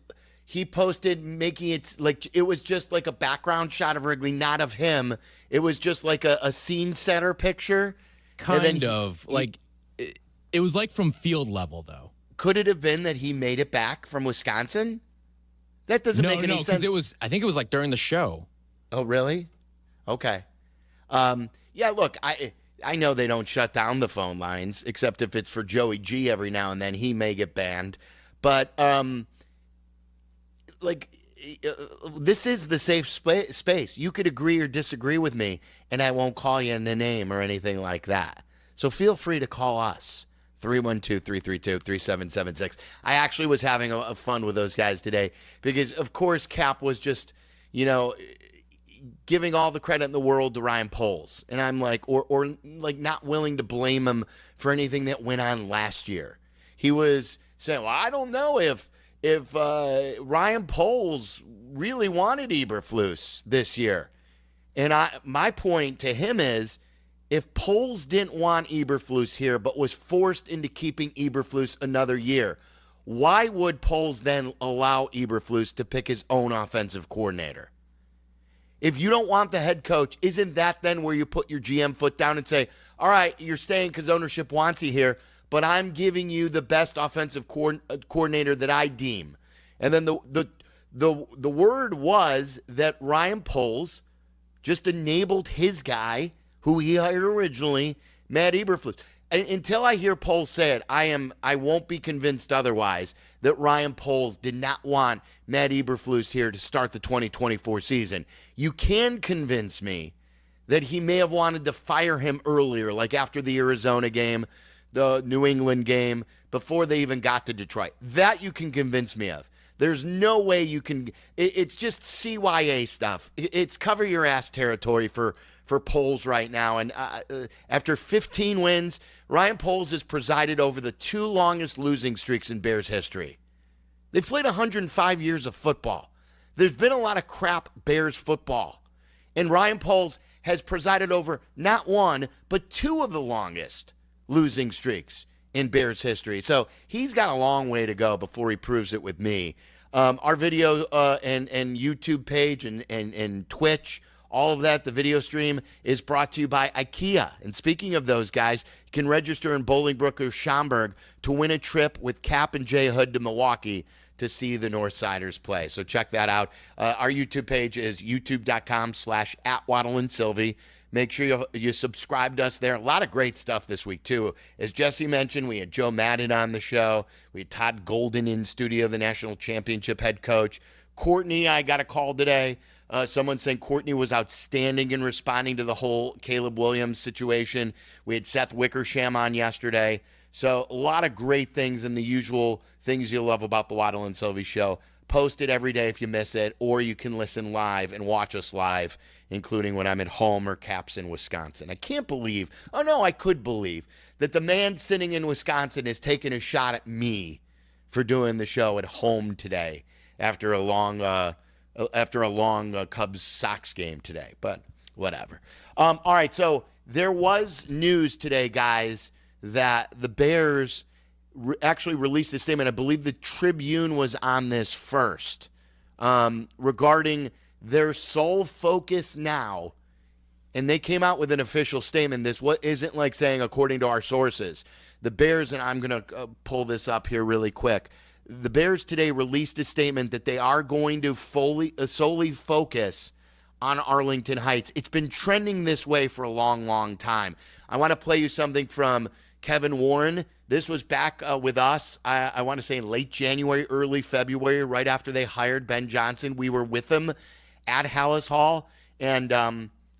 [SPEAKER 6] making it like it was just like a background shot of Wrigley, not of him. It was just like a scene setter picture.
[SPEAKER 7] Kind of. It was like from field level, though.
[SPEAKER 6] Could it have been that he made it back from Wisconsin? That doesn't make any sense.
[SPEAKER 7] No, because I think it was like during the show.
[SPEAKER 6] Oh, really? Okay. Yeah, look, I know they don't shut down the phone lines, except if it's for Joey G every now and then. He may get banned. But, this is the safe space. You could agree or disagree with me, and I won't call you in a name or anything like that. So feel free to call us, 312-332-3776. I actually was having a fun with those guys today because, of course, Cap was just, giving all the credit in the world to Ryan Poles. And I'm like, or not willing to blame him for anything that went on last year. He was saying, well, I don't know if Ryan Poles really wanted Eberflus this year. And my point to him is, if Poles didn't want Eberflus here but was forced into keeping Eberflus another year, why would Poles then allow Eberflus to pick his own offensive coordinator? If you don't want the head coach, isn't that then where you put your GM foot down and say, all right, you're staying because ownership wants you here, but I'm giving you the best offensive coordinator that I deem? And then the word was that Ryan Poles just enabled his guy, who he hired originally, Matt Eberflus. Until I hear Poles say it, I won't be convinced otherwise that Ryan Poles did not want Matt Eberflus here to start the 2024 season. You can convince me that he may have wanted to fire him earlier, like after the Arizona game, the New England game, before they even got to Detroit. That you can convince me of. There's no way you can. It's just CYA stuff. It's cover your ass territory for Poles right now. And after 15 wins, Ryan Poles has presided over the two longest losing streaks in Bears history. They've played 105 years of football. There's been a lot of crap Bears football. And Ryan Poles has presided over not one, but two of the longest losing streaks in Bears history. So he's got a long way to go before he proves it with me. Our video and YouTube page and Twitch, all of that, the video stream, is brought to you by IKEA. And speaking of those guys, you can register in Bolingbrook or Schaumburg to win a trip with Cap and Jay Hood to Milwaukee to see the Northsiders play. So check that out. Our YouTube page is youtube.com/@WaddleandSylvie. Make sure you subscribe to us there. A lot of great stuff this week, too. As Jesse mentioned, we had Joe Madden on the show. We had Todd Golden in studio, the national championship head coach. Courtney, I got a call today. Someone saying Courtney was outstanding in responding to the whole Caleb Williams situation. We had Seth Wickersham on yesterday. So a lot of great things and the usual things you'll love about the Waddle and Sylvie show. Post it every day if you miss it, or you can listen live and watch us live, including when I'm at home or Caps in Wisconsin. I can't believe, I could believe that the man sitting in Wisconsin is taking a shot at me for doing the show at home today after a long Cubs Sox game today, but whatever. All right, so there was news today, guys, that the Bears actually released a statement. I believe the Tribune was on this first, regarding their sole focus now, and they came out with an official statement. This isn't like saying, according to our sources. The Bears, and I'm going to pull this up here really quick. The Bears today released a statement that they are going to solely focus on Arlington Heights. It's been trending this way for a long, long time. I want to play you something from Kevin Warren. This was back with us, I want to say in late January, early February, right after they hired Ben Johnson. We were with him at Hallis Hall, and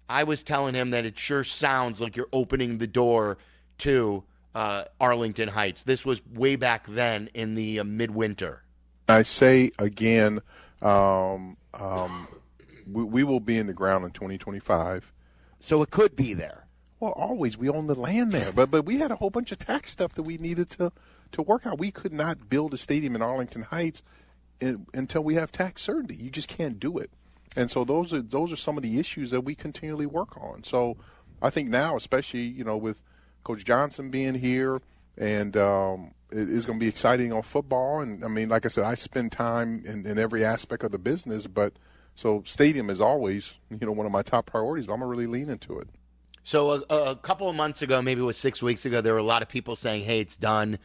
[SPEAKER 6] I was telling him that it sure sounds like you're opening the door to Arlington Heights. This was way back then in the midwinter.
[SPEAKER 2] I say again, we will be in the ground in 2025.
[SPEAKER 6] So it could be there.
[SPEAKER 2] Well, always. We own the land there. But we had a whole bunch of tax stuff that we needed to work out. We could not build a stadium in Arlington Heights until we have tax certainty. You just can't do it. And so those are some of the issues that we continually work on. So I think now, especially, with Coach Johnson being here, and it is going to be exciting on football. And, I mean, like I said, I spend time in every aspect of the business. But so stadium is always, one of my top priorities. But I'm going to really lean into it.
[SPEAKER 6] So a couple of months ago, maybe it was 6 weeks ago, there were a lot of people saying, hey, it's done.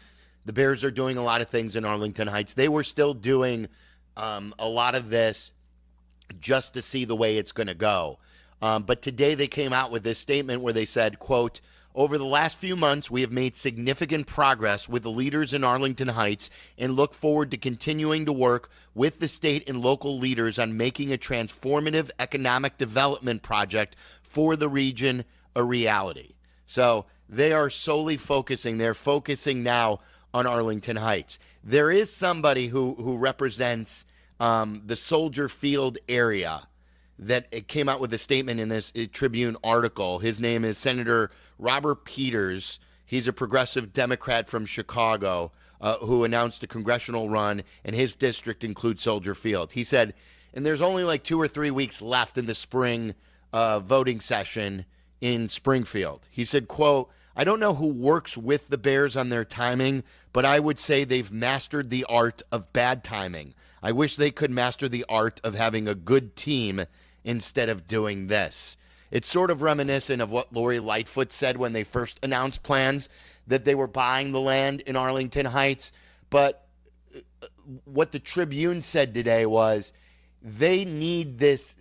[SPEAKER 6] The Bears are doing a lot of things in Arlington Heights. They were still doing a lot of this just to see the way it's going to go. But today they came out with this statement where they said, quote, over the last few months, we have made significant progress with the leaders in Arlington Heights and look forward to continuing to work with the state and local leaders on making a transformative economic development project for the region a reality. So they are solely focusing. They're focusing now on Arlington Heights. There is somebody who represents the Soldier Field area that it came out with a statement in this Tribune article. His name is Senator Robert Peters. He's a progressive Democrat from Chicago who announced a congressional run, and his district includes Soldier Field. He said, and there's only like 2 or 3 weeks left in the spring voting session in Springfield. He said, quote, I don't know who works with the Bears on their timing, but I would say they've mastered the art of bad timing. I wish they could master the art of having a good team instead of doing this. It's sort of reminiscent of what Lori Lightfoot said when they first announced plans that they were buying the land in Arlington Heights. But what the Tribune said today was they need this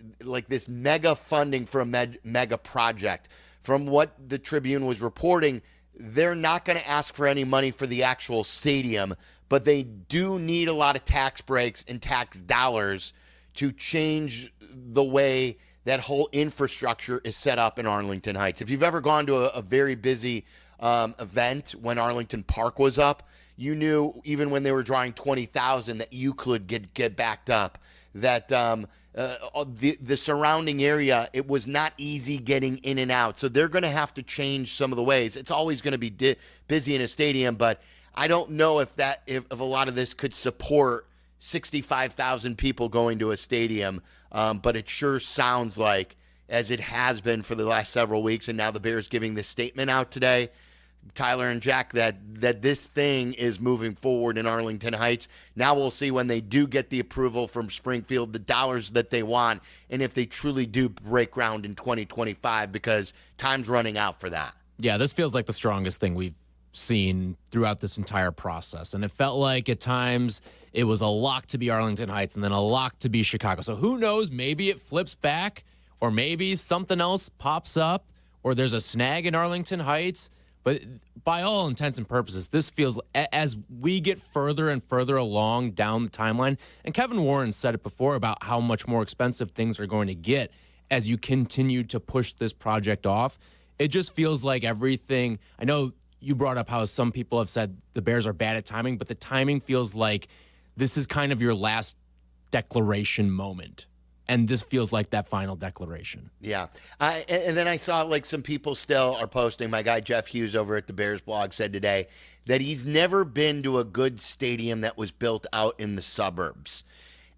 [SPEAKER 6] mega funding for a mega project. From what the Tribune was reporting, they're not going to ask for any money for the actual stadium, but they do need a lot of tax breaks and tax dollars to change the way that whole infrastructure is set up in Arlington Heights. If you've ever gone to a very busy event when Arlington Park was up, you knew even when they were drawing 20,000 that you could get backed up. That the surrounding area, it was not easy getting in and out. So they're going to have to change some of the ways. It's always going to be busy in a stadium, but I don't know if a lot of this could support 65,000 people going to a stadium. But it sure sounds like, as it has been for the last several weeks, and now the Bears giving this statement out today, Tyler and Jack, that this thing is moving forward in Arlington Heights. Now we'll see when they do get the approval from Springfield, the dollars that they want, and if they truly do break ground in 2025, because time's running out for that.
[SPEAKER 7] Yeah, this feels like the strongest thing we've seen throughout this entire process. And it felt like at times it was a lock to be Arlington Heights and then a lock to be Chicago. So who knows, maybe it flips back or maybe something else pops up. or there's a snag in Arlington Heights. But by all intents and purposes, this feels, as we get further and further along down the timeline, and Kevin Warren said it before about how much more expensive things are going to get as you continue to push this project off. It just feels like everything, I know you brought up how some people have said the Bears are bad at timing, but the timing feels like this is kind of your last declaration moment. And this feels like that final declaration.
[SPEAKER 6] Yeah. And then I saw like some people still are posting. My guy Jeff Hughes over at the Bears blog said today that he's never been to a good stadium that was built out in the suburbs.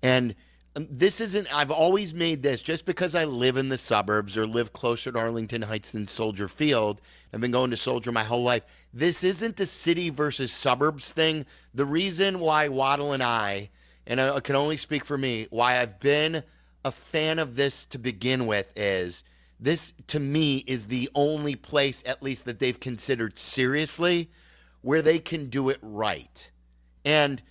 [SPEAKER 6] And this isn't, I've always made this, just because I live in the suburbs or live closer to Arlington Heights than Soldier Field. I've been going to Soldier my whole life. This isn't a city versus suburbs thing. The reason why Waddle and I can only speak for me, why I've been a fan of this to begin with is this, to me, is the only place, at least that they've considered seriously, where they can do it right. And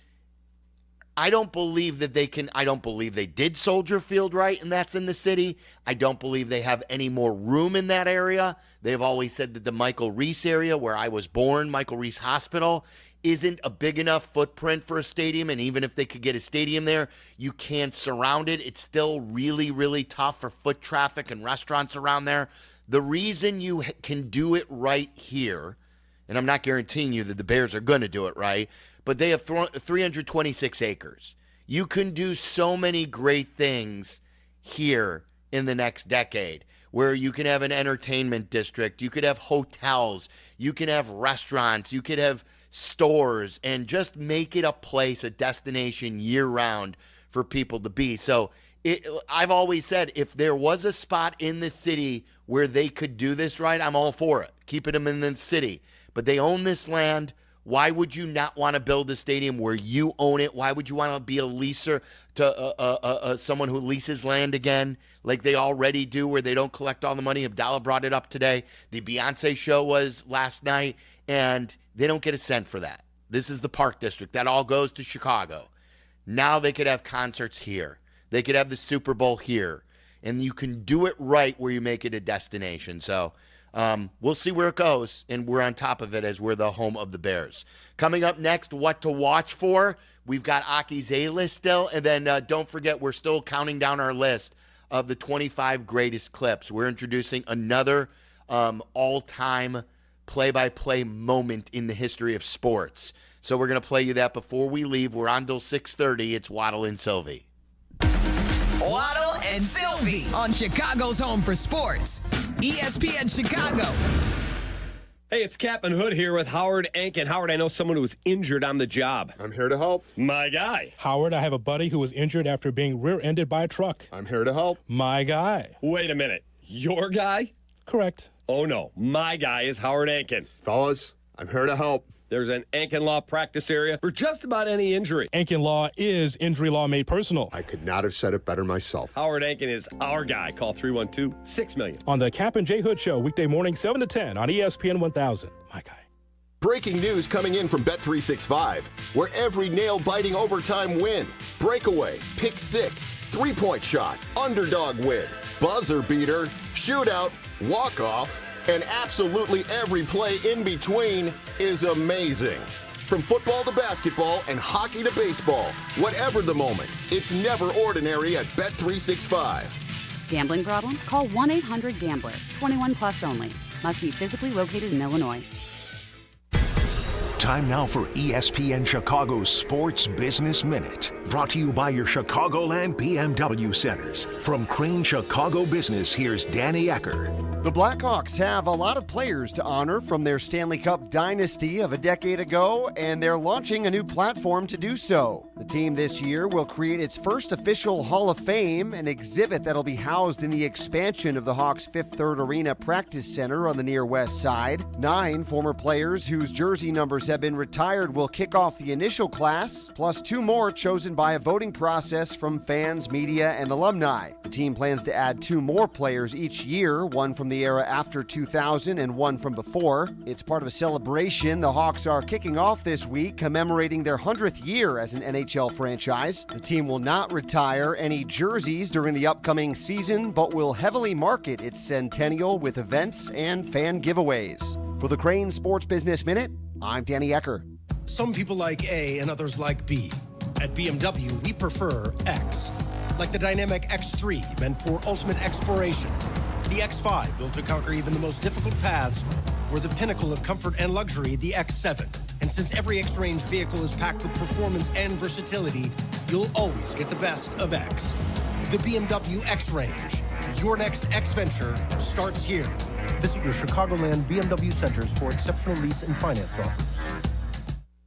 [SPEAKER 6] I don't believe that they can. I don't believe they did Soldier Field right, and that's in the city. I don't believe they have any more room in that area. They've always said that the Michael Reese area, where I was born, Michael Reese Hospital, isn't a big enough footprint for a stadium, and even if they could get a stadium there, you can't surround it. It's still really, really tough for foot traffic and restaurants around there. The reason you can do it right here, and I'm not guaranteeing you that the Bears are going to do it right, but they have 326 acres. You can do so many great things here in the next decade, where you can have an entertainment district, you could have hotels, you can have restaurants, you could have stores, and just make it a place, a destination year-round for people to be. So I've always said, if there was a spot in the city where they could do this right, I'm all for it. Keeping them in the city. But they own this land. Why would you not want to build a stadium where you own it? Why would you want to be a leaser to someone who leases land again, like they already do, where they don't collect all the money? Abdallah brought it up today. The Beyonce show was last night, and they don't get a cent for that. This is the Park District. That all goes to Chicago. Now they could have concerts here. They could have the Super Bowl here. And you can do it right where you make it a destination. So we'll see where it goes, and we're on top of it as we're the home of the Bears. Coming up next, what to watch for. We've got Aki's A-list still, and then don't forget, we're still counting down our list of the 25 greatest clips. We're introducing another all-time play-by-play moment in the history of sports. So we're going to play you that before we leave. We're on till 6:30. It's Waddle and Sylvie.
[SPEAKER 1] Waddle and Sylvie on Chicago's home for sports, ESPN Chicago.
[SPEAKER 3] Hey, it's Captain Hood here with Howard Ankin. Howard, I know someone who was injured on the job.
[SPEAKER 4] I'm here to help.
[SPEAKER 3] My guy.
[SPEAKER 19] Howard, I have a buddy who was injured after being rear-ended by a truck.
[SPEAKER 4] I'm here to help.
[SPEAKER 19] My guy.
[SPEAKER 3] Wait a minute. Your guy?
[SPEAKER 19] Correct.
[SPEAKER 3] Oh, no. My guy is Howard Ankin.
[SPEAKER 4] Fellas, I'm here to help.
[SPEAKER 3] There's an Ankin Law practice area for just about any injury.
[SPEAKER 19] Ankin Law is injury law made personal.
[SPEAKER 4] I could not have said it better myself.
[SPEAKER 3] Howard Ankin is our guy. Call 312-6-million.
[SPEAKER 19] On the Cap and J Hood Show, weekday morning 7 to 10 on ESPN 1000. My guy.
[SPEAKER 5] Breaking news coming in from Bet365, where every nail-biting overtime win, breakaway, pick six, three-point shot, underdog win, buzzer beater, shootout, walk-off, and absolutely every play in between is amazing. From football to basketball and hockey to baseball, whatever the moment, it's never ordinary at Bet365.
[SPEAKER 9] Gambling problem? Call 1-800-GAMBLER. 21 plus only. Must be physically located in Illinois.
[SPEAKER 18] Time now for ESPN Chicago's Sports Business Minute, brought to you by your Chicagoland BMW centers. From Crane Chicago Business, here's Danny Ecker.
[SPEAKER 25] The Blackhawks have a lot of players to honor from their Stanley Cup dynasty of a decade ago, and they're launching a new platform to do so. The team this year will create its first official Hall of Fame, an exhibit that'll be housed in the expansion of the Hawks' Fifth Third Arena practice center on the near west side. 9 former players whose jersey numbers have been retired will kick off the initial class, plus 2 more chosen by a voting process from fans, media, and alumni. The team plans to add 2 more players each year, one from the era after 2000 and one from before. It's part of a celebration the Hawks are kicking off this week, commemorating their 100th year as an NHL franchise. The team will not retire any jerseys during the upcoming season, but will heavily market its centennial with events and fan giveaways. For the Crane Sports Business Minute, I'm Danny Ecker.
[SPEAKER 8] Some people like A and others like B. At BMW, we prefer X. Like the dynamic X3, meant for ultimate exploration. The X5, built to conquer even the most difficult paths. Or the pinnacle of comfort and luxury, the X7. And since every X-Range vehicle is packed with performance and versatility, you'll always get the best of X. The BMW X-Range. Your next X-Venture starts here. Visit your Chicagoland BMW centers for exceptional lease and finance offers.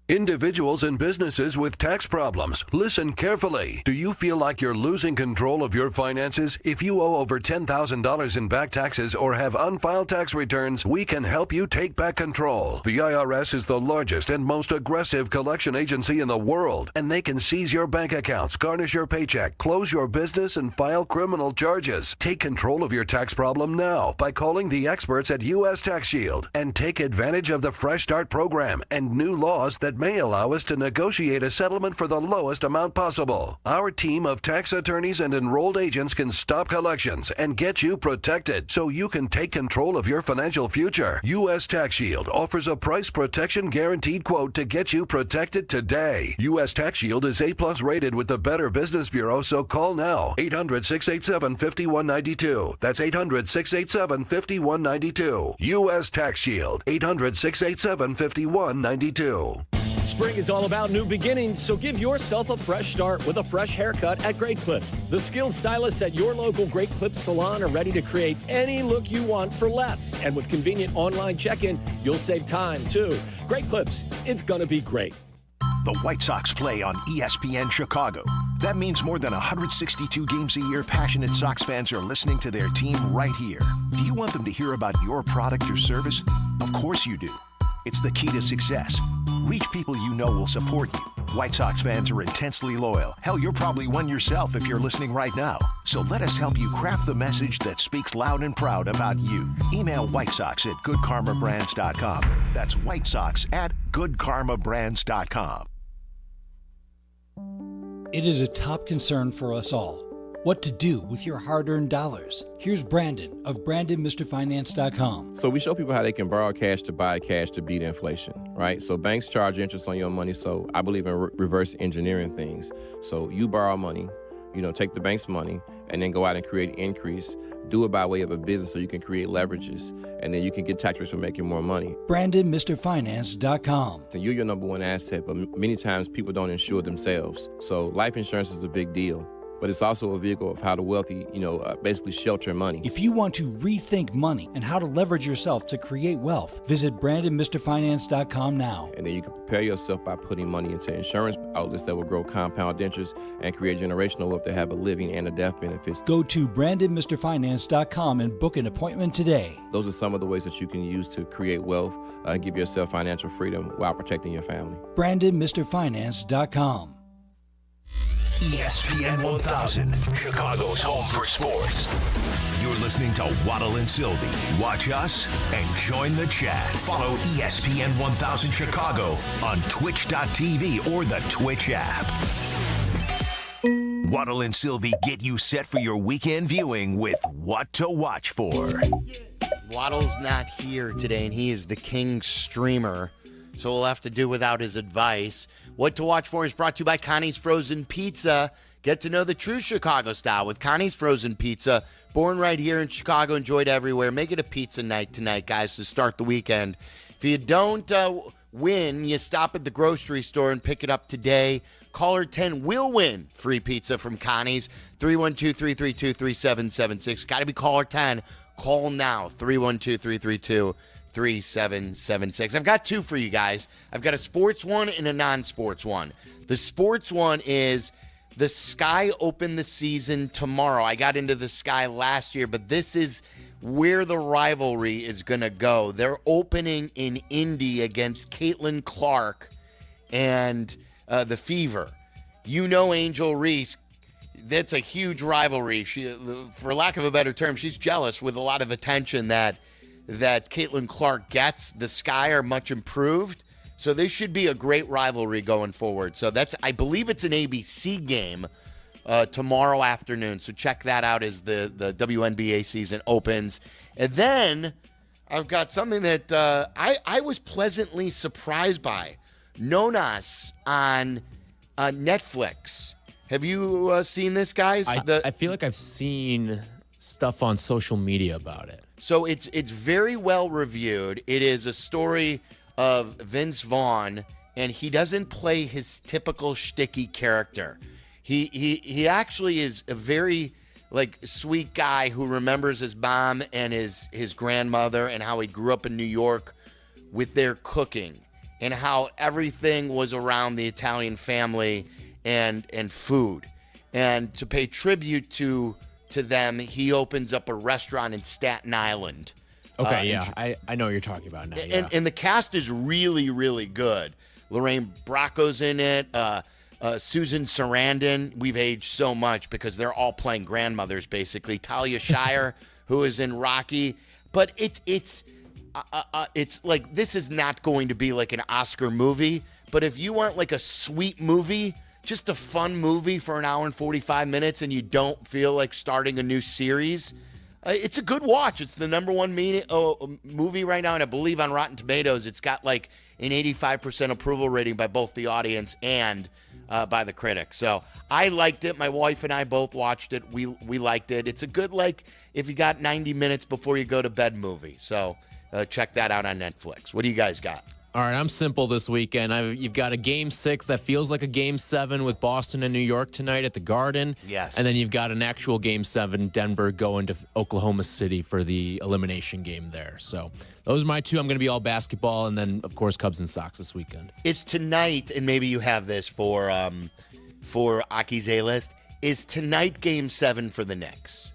[SPEAKER 21] Individuals and businesses with tax problems, listen carefully. Do you feel like you're losing control of your finances? If you owe over $10,000 in back taxes or have unfiled tax returns, we can help you take back control. The IRS is the largest and most aggressive collection agency in the world, and they can seize your bank accounts, garnish your paycheck, close your business, and file criminal charges. Take control of your tax problem now by calling the experts at U.S. Tax Shield and take advantage of the Fresh Start program and new laws that may allow us to negotiate a settlement for the lowest amount possible. Our team of tax attorneys and enrolled agents can stop collections and get you protected so you can take control of your financial future. U.S. Tax Shield offers a price protection guaranteed quote to get you protected today. U.S. Tax Shield is A+ rated with the Better Business Bureau, so call now. 800-687-5192. That's 800-687-5192. U.S. Tax Shield. 800-687-5192.
[SPEAKER 12] Spring is all about new beginnings, so give yourself a fresh start with a fresh haircut at Great Clips. The skilled stylists at your local Great Clips salon are ready to create any look you want for less. And with convenient online check-in, you'll save time, too. Great Clips, it's going to be great.
[SPEAKER 18] The White Sox play on ESPN Chicago. That means more than 162 games a year, passionate Sox fans are listening to their team right here. Do you want them to hear about your product or service? Of course you do. It's the key to success. Reach people you know will support you. White Sox fans are intensely loyal. Hell, you're probably one yourself if you're listening right now. So let us help you craft the message that speaks loud and proud about you. Email White Sox at goodkarmabrands.com. That's White Sox at goodkarmabrands.com.
[SPEAKER 13] It is a top concern for us all. What to do with your hard-earned dollars. Here's Brandon of BrandonMrFinance.com.
[SPEAKER 14] So we show people how they can borrow cash to buy cash to beat inflation, right? So banks charge interest on your money, so I believe in reverse engineering things. So you borrow money, take the bank's money, and then go out and create increase. Do it by way of a business so you can create leverages, and then you can get tax rates for making more money.
[SPEAKER 13] BrandonMrFinance.com.
[SPEAKER 14] And you're your number one asset, but many times people don't insure themselves. So life insurance is a big deal. But it's also a vehicle of how the wealthy, basically shelter money.
[SPEAKER 13] If you want to rethink money and how to leverage yourself to create wealth, visit BrandonMrFinance.com now.
[SPEAKER 14] And then you can prepare yourself by putting money into insurance outlets that will grow compound interest and create generational wealth to have a living and a death benefits.
[SPEAKER 13] Go to BrandonMrFinance.com and book an appointment today.
[SPEAKER 14] Those are some of the ways that you can use to create wealth and give yourself financial freedom while protecting your family.
[SPEAKER 13] BrandonMrFinance.com.
[SPEAKER 18] ESPN 1000, Chicago's home for sports. You're listening to Waddle and Sylvie. Watch us and join the chat. Follow ESPN 1000 Chicago on twitch.tv or the Twitch app. Waddle and Sylvie get you set for your weekend viewing with what to watch for.
[SPEAKER 6] Waddle's not here today, and he is the king streamer, so we'll have to do without his advice. What to watch for is brought to you by Connie's Frozen Pizza. Get to know the true Chicago style with Connie's Frozen Pizza. Born right here in Chicago, enjoyed everywhere. Make it a pizza night tonight, guys, to start the weekend. If you don't win, you stop at the grocery store and pick it up today. Caller 10 will win free pizza from Connie's. 312-332-3776. Got to be caller 10. Call now, 312-332-3776. I've got two for you guys. I've got a sports one and a non-sports one. The sports one is the Sky opened the season tomorrow. I got into the Sky last year, but this is where the rivalry is going to go. They're opening in Indy against Caitlin Clark and the Fever. You know Angel Reese. That's a huge rivalry. She, for lack of a better term, she's jealous with a lot of attention that Caitlin Clark gets. The Sky are much improved. So this should be a great rivalry going forward. So I believe it's an ABC game tomorrow afternoon. So check that out as the WNBA season opens. And then I've got something that I was pleasantly surprised by. Nonas on Netflix. Have you seen this, guys?
[SPEAKER 7] I feel like I've seen stuff on social media about it.
[SPEAKER 6] So it's very well reviewed. It is a story of Vince Vaughn, and he doesn't play his typical shticky character. He actually is a very sweet guy who remembers his mom and his grandmother and how he grew up in New York with their cooking and how everything was around the Italian family and food. And to pay tribute to them, he opens up a restaurant in Staten Island.
[SPEAKER 7] Okay, I know what you're talking about now. Yeah.
[SPEAKER 6] And the cast is really, really good. Lorraine Bracco's in it. Susan Sarandon. We've aged so much because they're all playing grandmothers, basically. Talia Shire, who is in Rocky. But it's like, this is not going to be like an Oscar movie. But if you want like a sweet movie, just a fun movie for an hour and 45 minutes, and you don't feel like starting a new series, it's a good watch. It's the number one movie right now, and I believe on Rotten Tomatoes, it's got like an 85% approval rating by both the audience and by the critics. So I liked it. My wife and I both watched it. We liked it. It's a good, if you got 90 minutes before you go to bed movie. So check that out on Netflix. What do you guys got?
[SPEAKER 7] All right, I'm simple this weekend. You've got a Game 6 that feels like a Game 7 with Boston and New York tonight at the Garden.
[SPEAKER 6] Yes.
[SPEAKER 7] And then you've got an actual Game 7, Denver going to Oklahoma City for the elimination game there. So those are my two. I'm going to be all basketball, and then, of course, Cubs and Sox this weekend.
[SPEAKER 6] Is tonight, and maybe you have this for Aki's A-List, is tonight Game 7 for the Knicks?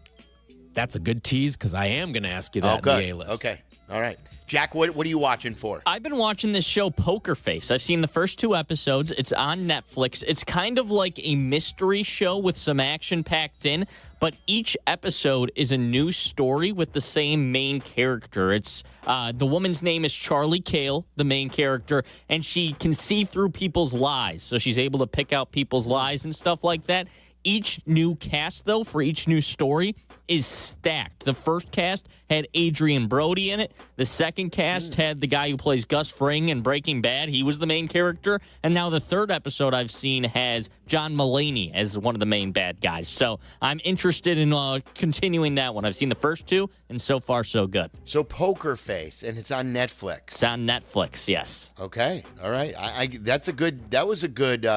[SPEAKER 7] That's a good tease because I am going to ask you that in the A-List.
[SPEAKER 6] Okay, all right. Jack, what are you watching for?
[SPEAKER 10] I've been watching this show, Poker Face. I've seen the first 2 episodes. It's on Netflix. It's kind of like a mystery show with some action packed in, but each episode is a new story with the same main character. It's the woman's name is Charlie Cale, the main character, and she can see through people's lies, so she's able to pick out people's lies and stuff like that. Each new cast, though, for each new story is stacked. The first cast had Adrian Brody in it. The second cast had the guy who plays Gus Fring in Breaking Bad. He was the main character. And now the third episode I've seen has John Mulaney as one of the main bad guys. So I'm interested in continuing that one. I've seen the first 2, and so far, so good.
[SPEAKER 6] So Poker Face, and it's on Netflix.
[SPEAKER 10] It's on Netflix, yes.
[SPEAKER 6] Okay, all right. That was a good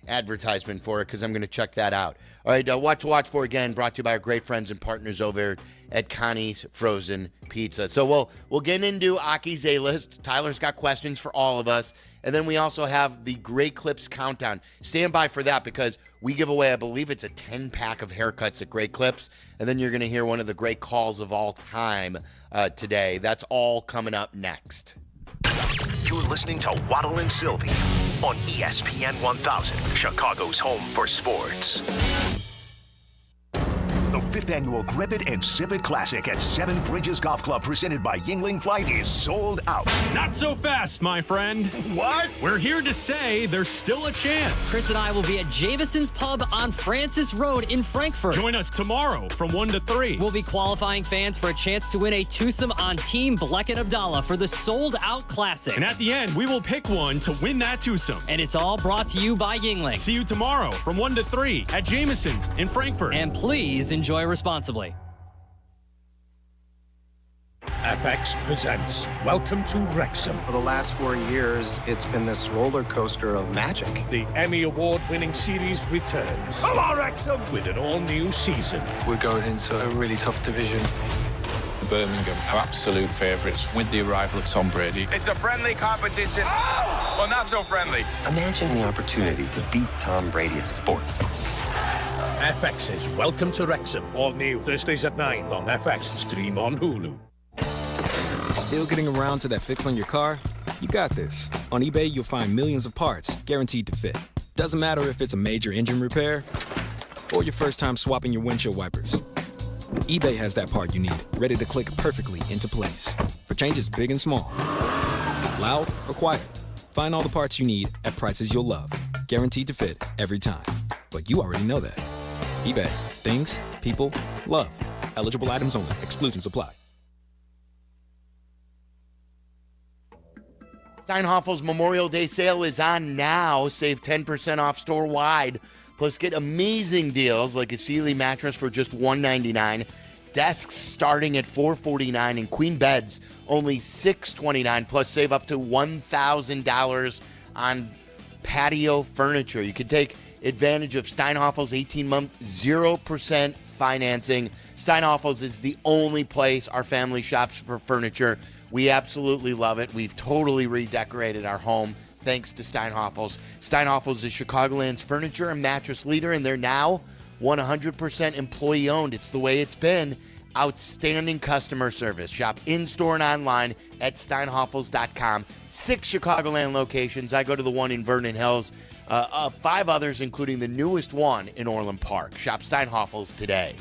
[SPEAKER 6] advertisement for it because I'm going to check that out. All right, what to watch for again, brought to you by our great friends and partners over at Connie's Frozen Pizza. So we'll get into Aki's A-List. Tyler's got questions for all of us. And then we also have the Great Clips Countdown. Stand by for that because we give away, I believe it's a 10-pack of haircuts at Great Clips. And then you're going to hear one of the great calls of all time today. That's all coming up next.
[SPEAKER 18] You're listening to Waddle and Sylvie on ESPN 1000, Chicago's home for sports. The 5th annual Grip It and Sip It Classic at Seven Bridges Golf Club, presented by Yingling Flight, is sold out.
[SPEAKER 19] Not so fast, my friend.
[SPEAKER 18] What?
[SPEAKER 19] We're here to say there's still a chance.
[SPEAKER 15] Chris and I will be at Jameson's Pub on Francis Road in Frankfurt.
[SPEAKER 19] Join us tomorrow from 1 to 3.
[SPEAKER 15] We'll be qualifying fans for a chance to win a twosome on Team Black and Abdallah for the sold-out Classic.
[SPEAKER 19] And at the end, we will pick one to win that twosome.
[SPEAKER 15] And it's all brought to you by Yingling.
[SPEAKER 19] See you tomorrow from 1 to 3 at Jameson's in Frankfurt.
[SPEAKER 15] And please enjoy responsibly.
[SPEAKER 16] FX presents Welcome to Wrexham.
[SPEAKER 17] For the last 4 years, it's been this roller coaster of magic.
[SPEAKER 16] The Emmy Award-winning series returns. Come on, Wrexham! With an all-new season.
[SPEAKER 20] We're going into a really tough division.
[SPEAKER 26] Birmingham are absolute favourites with the arrival of Tom Brady.
[SPEAKER 27] It's a friendly competition. Oh! Well, not so friendly.
[SPEAKER 28] Imagine the opportunity to beat Tom Brady at sports.
[SPEAKER 16] FX's Welcome to Wrexham. All new Thursdays at 9 on FX and stream on Hulu.
[SPEAKER 1] Still getting around to that fix on your car? You got this. On eBay, you'll find millions of parts guaranteed to fit. Doesn't matter if it's a major engine repair or your first time swapping your windshield wipers. eBay has that part you need, ready to click perfectly into place. For changes big and small. Loud or quiet. Find all the parts you need at prices you'll love. Guaranteed to fit every time. But you already know that. eBay. Things, people, love. Eligible items only. Exclusions apply.
[SPEAKER 6] Steinhoffel's Memorial Day sale is on now. Save 10% off store-wide. Plus, get amazing deals like a Sealy mattress for just $199, desks starting at $449, and queen beds only $629. Plus, save up to $1,000 on patio furniture. You can take advantage of Steinhoffel's 18-month 0% financing. Steinhoffel's is the only place our family shops for furniture. We absolutely love it. We've totally redecorated our home thanks to Steinhoffel's. Steinhoffel's is Chicagoland's furniture and mattress leader, and they're now 100% employee-owned. It's the way it's been. Outstanding customer service. Shop in-store and online at steinhoffels.com. 6 Chicagoland locations. I go to the one in Vernon Hills. 5 others, including the newest one in Orland Park. Shop Steinhoffels today.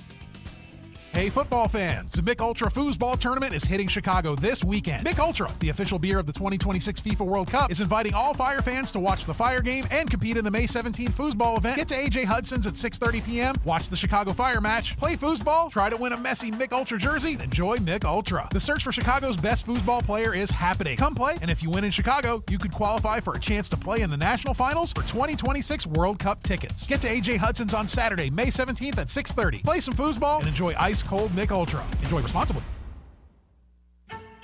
[SPEAKER 2] Hey, football fans, the Mick Ultra Foosball Tournament is hitting Chicago this weekend. Mick Ultra, the official beer of the 2026 FIFA World Cup, is inviting all Fire fans to watch the Fire game and compete in the May 17th foosball event. Get to AJ Hudson's at 6:30 p.m., watch the Chicago Fire match, play foosball, try to win a messy Mick Ultra jersey, and enjoy Mick Ultra. The search for Chicago's best foosball player is happening. Come play, and if you win in Chicago, you could qualify for a chance to play in the national finals for 2026 World Cup tickets. Get to AJ Hudson's on Saturday, May 17th at 6:30. Play some foosball and enjoy ice-cold Mick Ultra. Enjoy responsibly.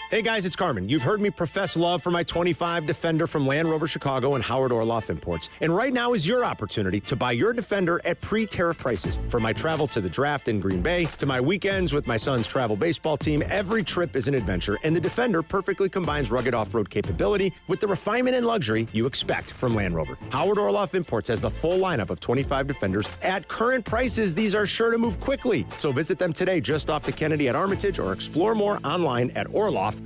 [SPEAKER 4] Hey guys, it's Carmen. You've heard me profess love for my 25 Defender from Land Rover Chicago and Howard Orloff Imports. And right now is your opportunity to buy your Defender at pre-tariff prices. From my travel to the draft in Green Bay, to my weekends with my son's travel baseball team, every trip is an adventure, and the Defender perfectly combines rugged off-road capability with the refinement and luxury you expect from Land Rover. Howard Orloff Imports has the full lineup of 25 Defenders. At current prices, these are sure to move quickly. So visit them today just off the Kennedy at Armitage or explore more online at Orloff.com.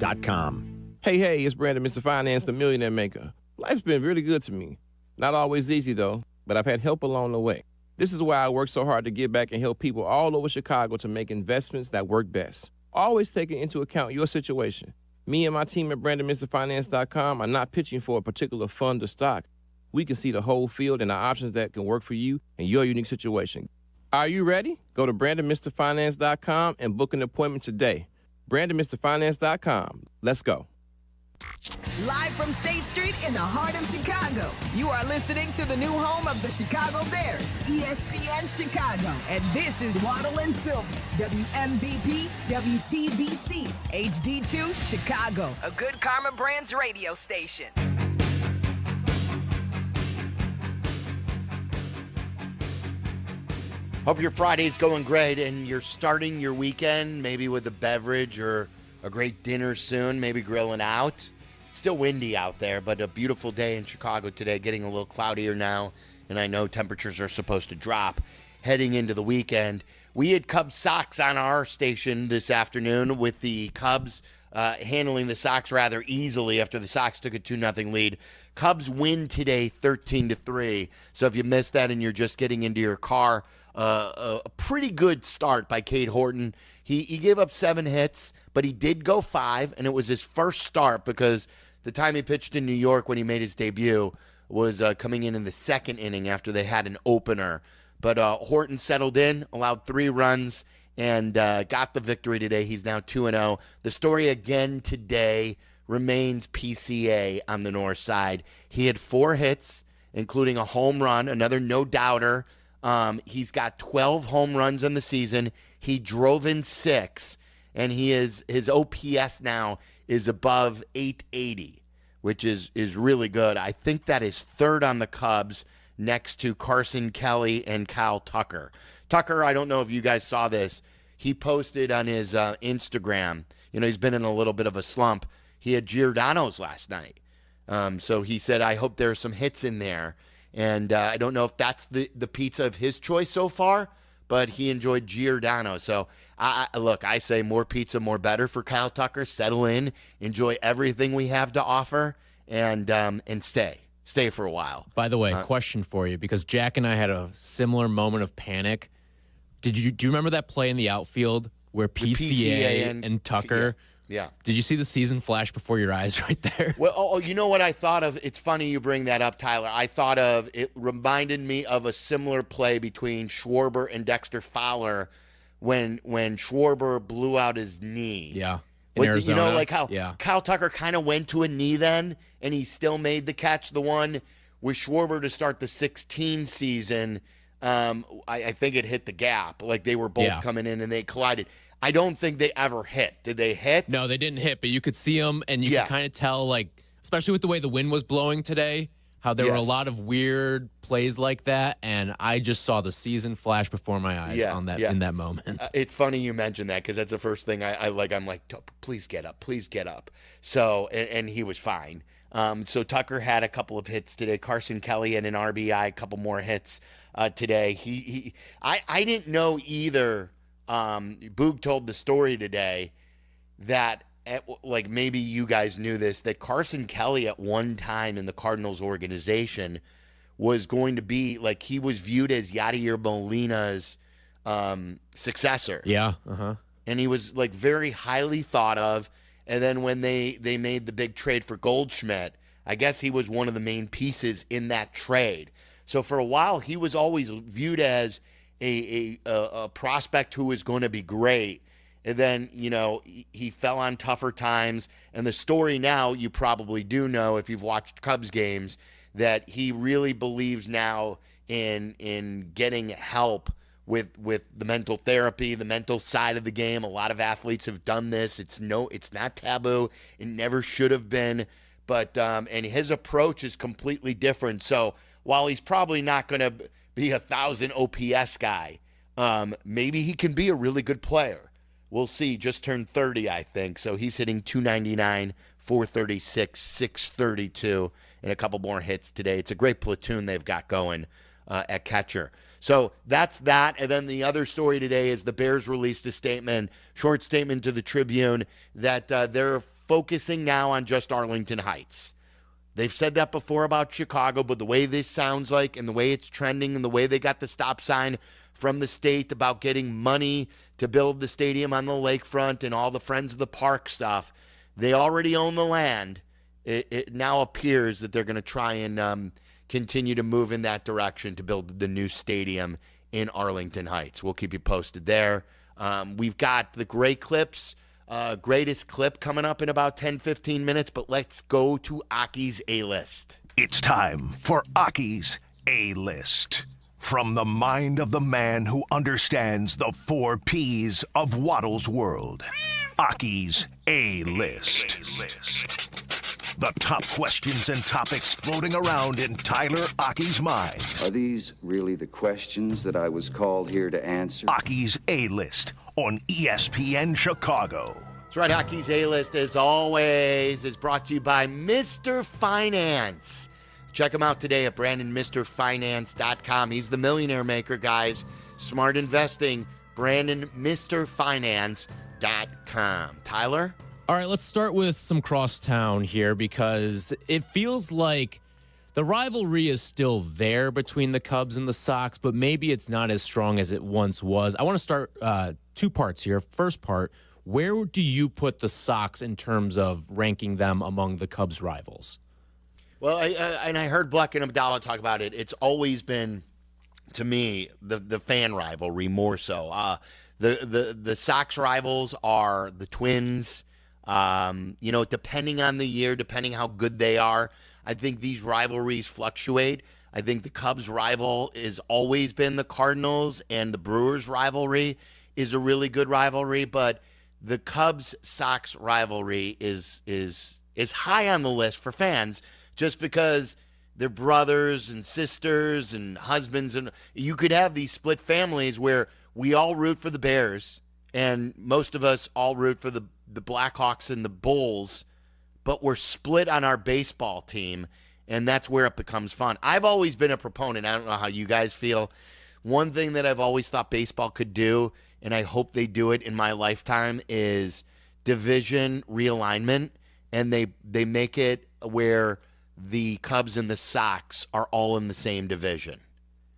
[SPEAKER 14] Hey, it's Brandon, Mr. Finance, the Millionaire Maker. Life's been really good to me. Not always easy, though, but I've had help along the way. This is why I work so hard to give back and help people all over Chicago to make investments that work best. Always taking into account your situation. Me and my team at BrandonMrFinance.com are not pitching for a particular fund or stock. We can see the whole field and the options that can work for you and your unique situation. Are you ready? Go to BrandonMrFinance.com and book an appointment today. BrandonMrFinance.com. Let's go.
[SPEAKER 11] Live from State Street in the heart of Chicago, you are listening to the new home of the Chicago Bears, ESPN Chicago. And this is Waddle and Sylvie, WMVP, WTBC, HD2, Chicago, a Good Karma Brands radio station.
[SPEAKER 6] Hope your Friday's going great and you're starting your weekend maybe with a beverage or a great dinner soon, maybe grilling out. Still windy out there, but a beautiful day in Chicago today, getting a little cloudier now, and I know temperatures are supposed to drop heading into the weekend. We had Cubs Sox on our station this afternoon with the Cubs handling the Sox rather easily after the Sox took a 2-0 lead. Cubs win today 13-3, so if you missed that and you're just getting into your car, a pretty good start by Cade Horton. He gave up 7 hits, but he did go 5, and it was his first start because the time he pitched in New York when he made his debut was coming in the second inning after they had an opener. But Horton settled in, allowed 3 runs, and got the victory today. He's now 2-0. The story again today remains PCA on the north side. He had 4 hits, including a home run, another no-doubter. He's got 12 home runs in the season. He drove in 6, and his OPS now is above 880, which is really good. I think that is third on the Cubs next to Carson Kelly and Kyle Tucker. Tucker, I don't know if you guys saw this. He posted on his Instagram, he's been in a little bit of a slump. He had Giordano's last night. So he said, I hope there are some hits in there. And I don't know if that's the pizza of his choice so far, but he enjoyed Giordano. So, I say more pizza, more better for Kyle Tucker. Settle in, enjoy everything we have to offer, and stay for a while.
[SPEAKER 7] By the way, question for you, because Jack and I had a similar moment of panic. Do you remember that play in the outfield where PCA and Tucker?
[SPEAKER 6] Yeah.
[SPEAKER 7] Did you see the season flash before your eyes right there?
[SPEAKER 6] Well, you know what I thought of? It's funny you bring that up, Tyler. I thought of, it reminded me of a similar play between Schwarber and Dexter Fowler when Schwarber blew out his knee.
[SPEAKER 7] Yeah. In Arizona.
[SPEAKER 6] You know, like how Kyle Tucker kind of went to a knee then, and he still made the catch. The one with Schwarber to start the 16 season, I think it hit the gap. Like they were both coming in and they collided. I don't think they ever hit. Did they hit?
[SPEAKER 7] No, they didn't hit, but you could see them, and you could kind of tell, like, especially with the way the wind was blowing today, how there were a lot of weird plays like that, and I just saw the season flash before my eyes in that moment.
[SPEAKER 6] It's funny you mentioned that because that's the first thing I like. I'm like, please get up. So, and he was fine. So Tucker had a couple of hits today. Carson Kelly had an RBI, a couple more hits today. I didn't know either. Boog told the story today that, like maybe you guys knew this, that Carson Kelly at one time in the Cardinals organization was going to be, like, he was viewed as Yadier Molina's successor.
[SPEAKER 7] Yeah.
[SPEAKER 6] And he was, like, very highly thought of. And then when they made the big trade for Goldschmidt, I guess he was one of the main pieces in that trade. So for a while, he was always viewed as a prospect who was going to be great. And then, you know, he fell on tougher times. And the story now, you probably do know if you've watched Cubs games, that he really believes now in getting help with the mental therapy, the mental side of the game. A lot of athletes have done this. It's not taboo. It never should have been. But and his approach is completely different. So while he's probably not going to be 1,000 OPS guy, maybe he can be a really good player. We'll see. Just turned 30, I think. So he's hitting 299, 436, 632, and a couple more hits today. It's a great platoon they've got going at catcher. So that's that. And then the other story today is the Bears released a short statement to the Tribune, that they're focusing now on just Arlington Heights. They've said that before about Chicago, but the way this sounds like and the way it's trending and the way they got the stop sign from the state about getting money to build the stadium on the lakefront and all the Friends of the Park stuff, they already own the land. It now appears that they're going to try and continue to move in that direction to build the new stadium in Arlington Heights. We'll keep you posted there. We've got the greatest clip coming up in about 10-15 minutes, but let's go to Aki's A-List.
[SPEAKER 18] It's time for Aki's A-List. From the mind of the man who understands the 4 Ps of Waddle's world. Aki's A-List. The top questions and topics floating around in Tyler Aki's mind.
[SPEAKER 3] Are these really the questions that I was called here to answer?
[SPEAKER 18] Aki's A-List on ESPN Chicago.
[SPEAKER 6] That's right, Aki's A-List, as always, is brought to you by Mr. Finance. Check him out today at BrandonMrFinance.com. He's the millionaire maker, guys. Smart investing, BrandonMrFinance.com. Tyler?
[SPEAKER 7] All right, let's start with some crosstown here, because it feels like the rivalry is still there between the Cubs and the Sox, but maybe it's not as strong as it once was. I want to start 2 parts here. First part, where do you put the Sox in terms of ranking them among the Cubs rivals?
[SPEAKER 6] Well, I heard Bleck and Abdallah talk about it. It's always been, to me, the fan rivalry more so. The Sox rivals are the Twins. Depending on the year, depending how good they are, I think these rivalries fluctuate. I think the Cubs rival has always been the Cardinals, and the Brewers rivalry is a really good rivalry. But the Cubs-Sox rivalry is high on the list for fans, just because they're brothers and sisters and husbands, and you could have these split families where we all root for the Bears, and most of us all root for the Blackhawks and the Bulls, but we're split on our baseball team, and that's where it becomes fun. I've always been a proponent. I don't know how you guys feel, one thing that I've always thought baseball could do, and I hope they do it in my lifetime, is division realignment, and they make it where the Cubs and the Sox are all in the same division.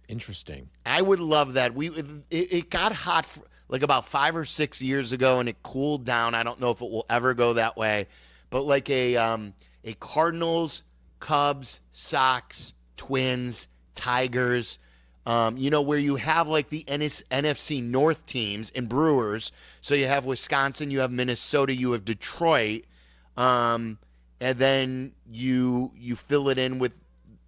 [SPEAKER 7] Interesting.
[SPEAKER 6] I would love that. It got hot like about 5 or 6 years ago, and it cooled down. I don't know if it will ever go that way, but like a Cardinals, Cubs, Sox, Twins, Tigers, where you have like the NFC North teams and Brewers. So you have Wisconsin, you have Minnesota, you have Detroit, and then you fill it in with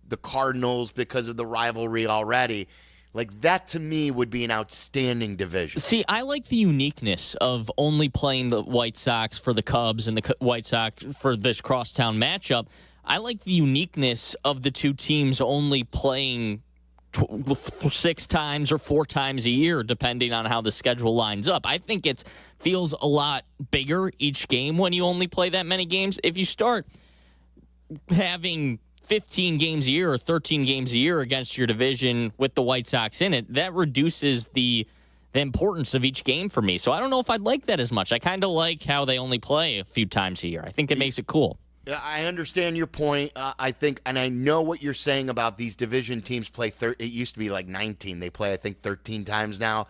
[SPEAKER 6] the Cardinals because of the rivalry already. Like, that to me would be an outstanding division.
[SPEAKER 10] See, I like the uniqueness of only playing the White Sox for the Cubs and the White Sox for this crosstown matchup. I like the uniqueness of the two teams only playing 6 times or 4 times a year, depending on how the schedule lines up. I think it feels a lot bigger each game when you only play that many games. If you start having 15 games a year or 13 games a year against your division with the White Sox in it, that reduces the importance of each game for me. So I don't know if I'd like that as much. I kind of like how they only play a few times a year. I think it makes it cool.
[SPEAKER 6] I understand your point. I think, and I know what you're saying about these division teams play. It used to be like 19. They play, I think, 13 times now.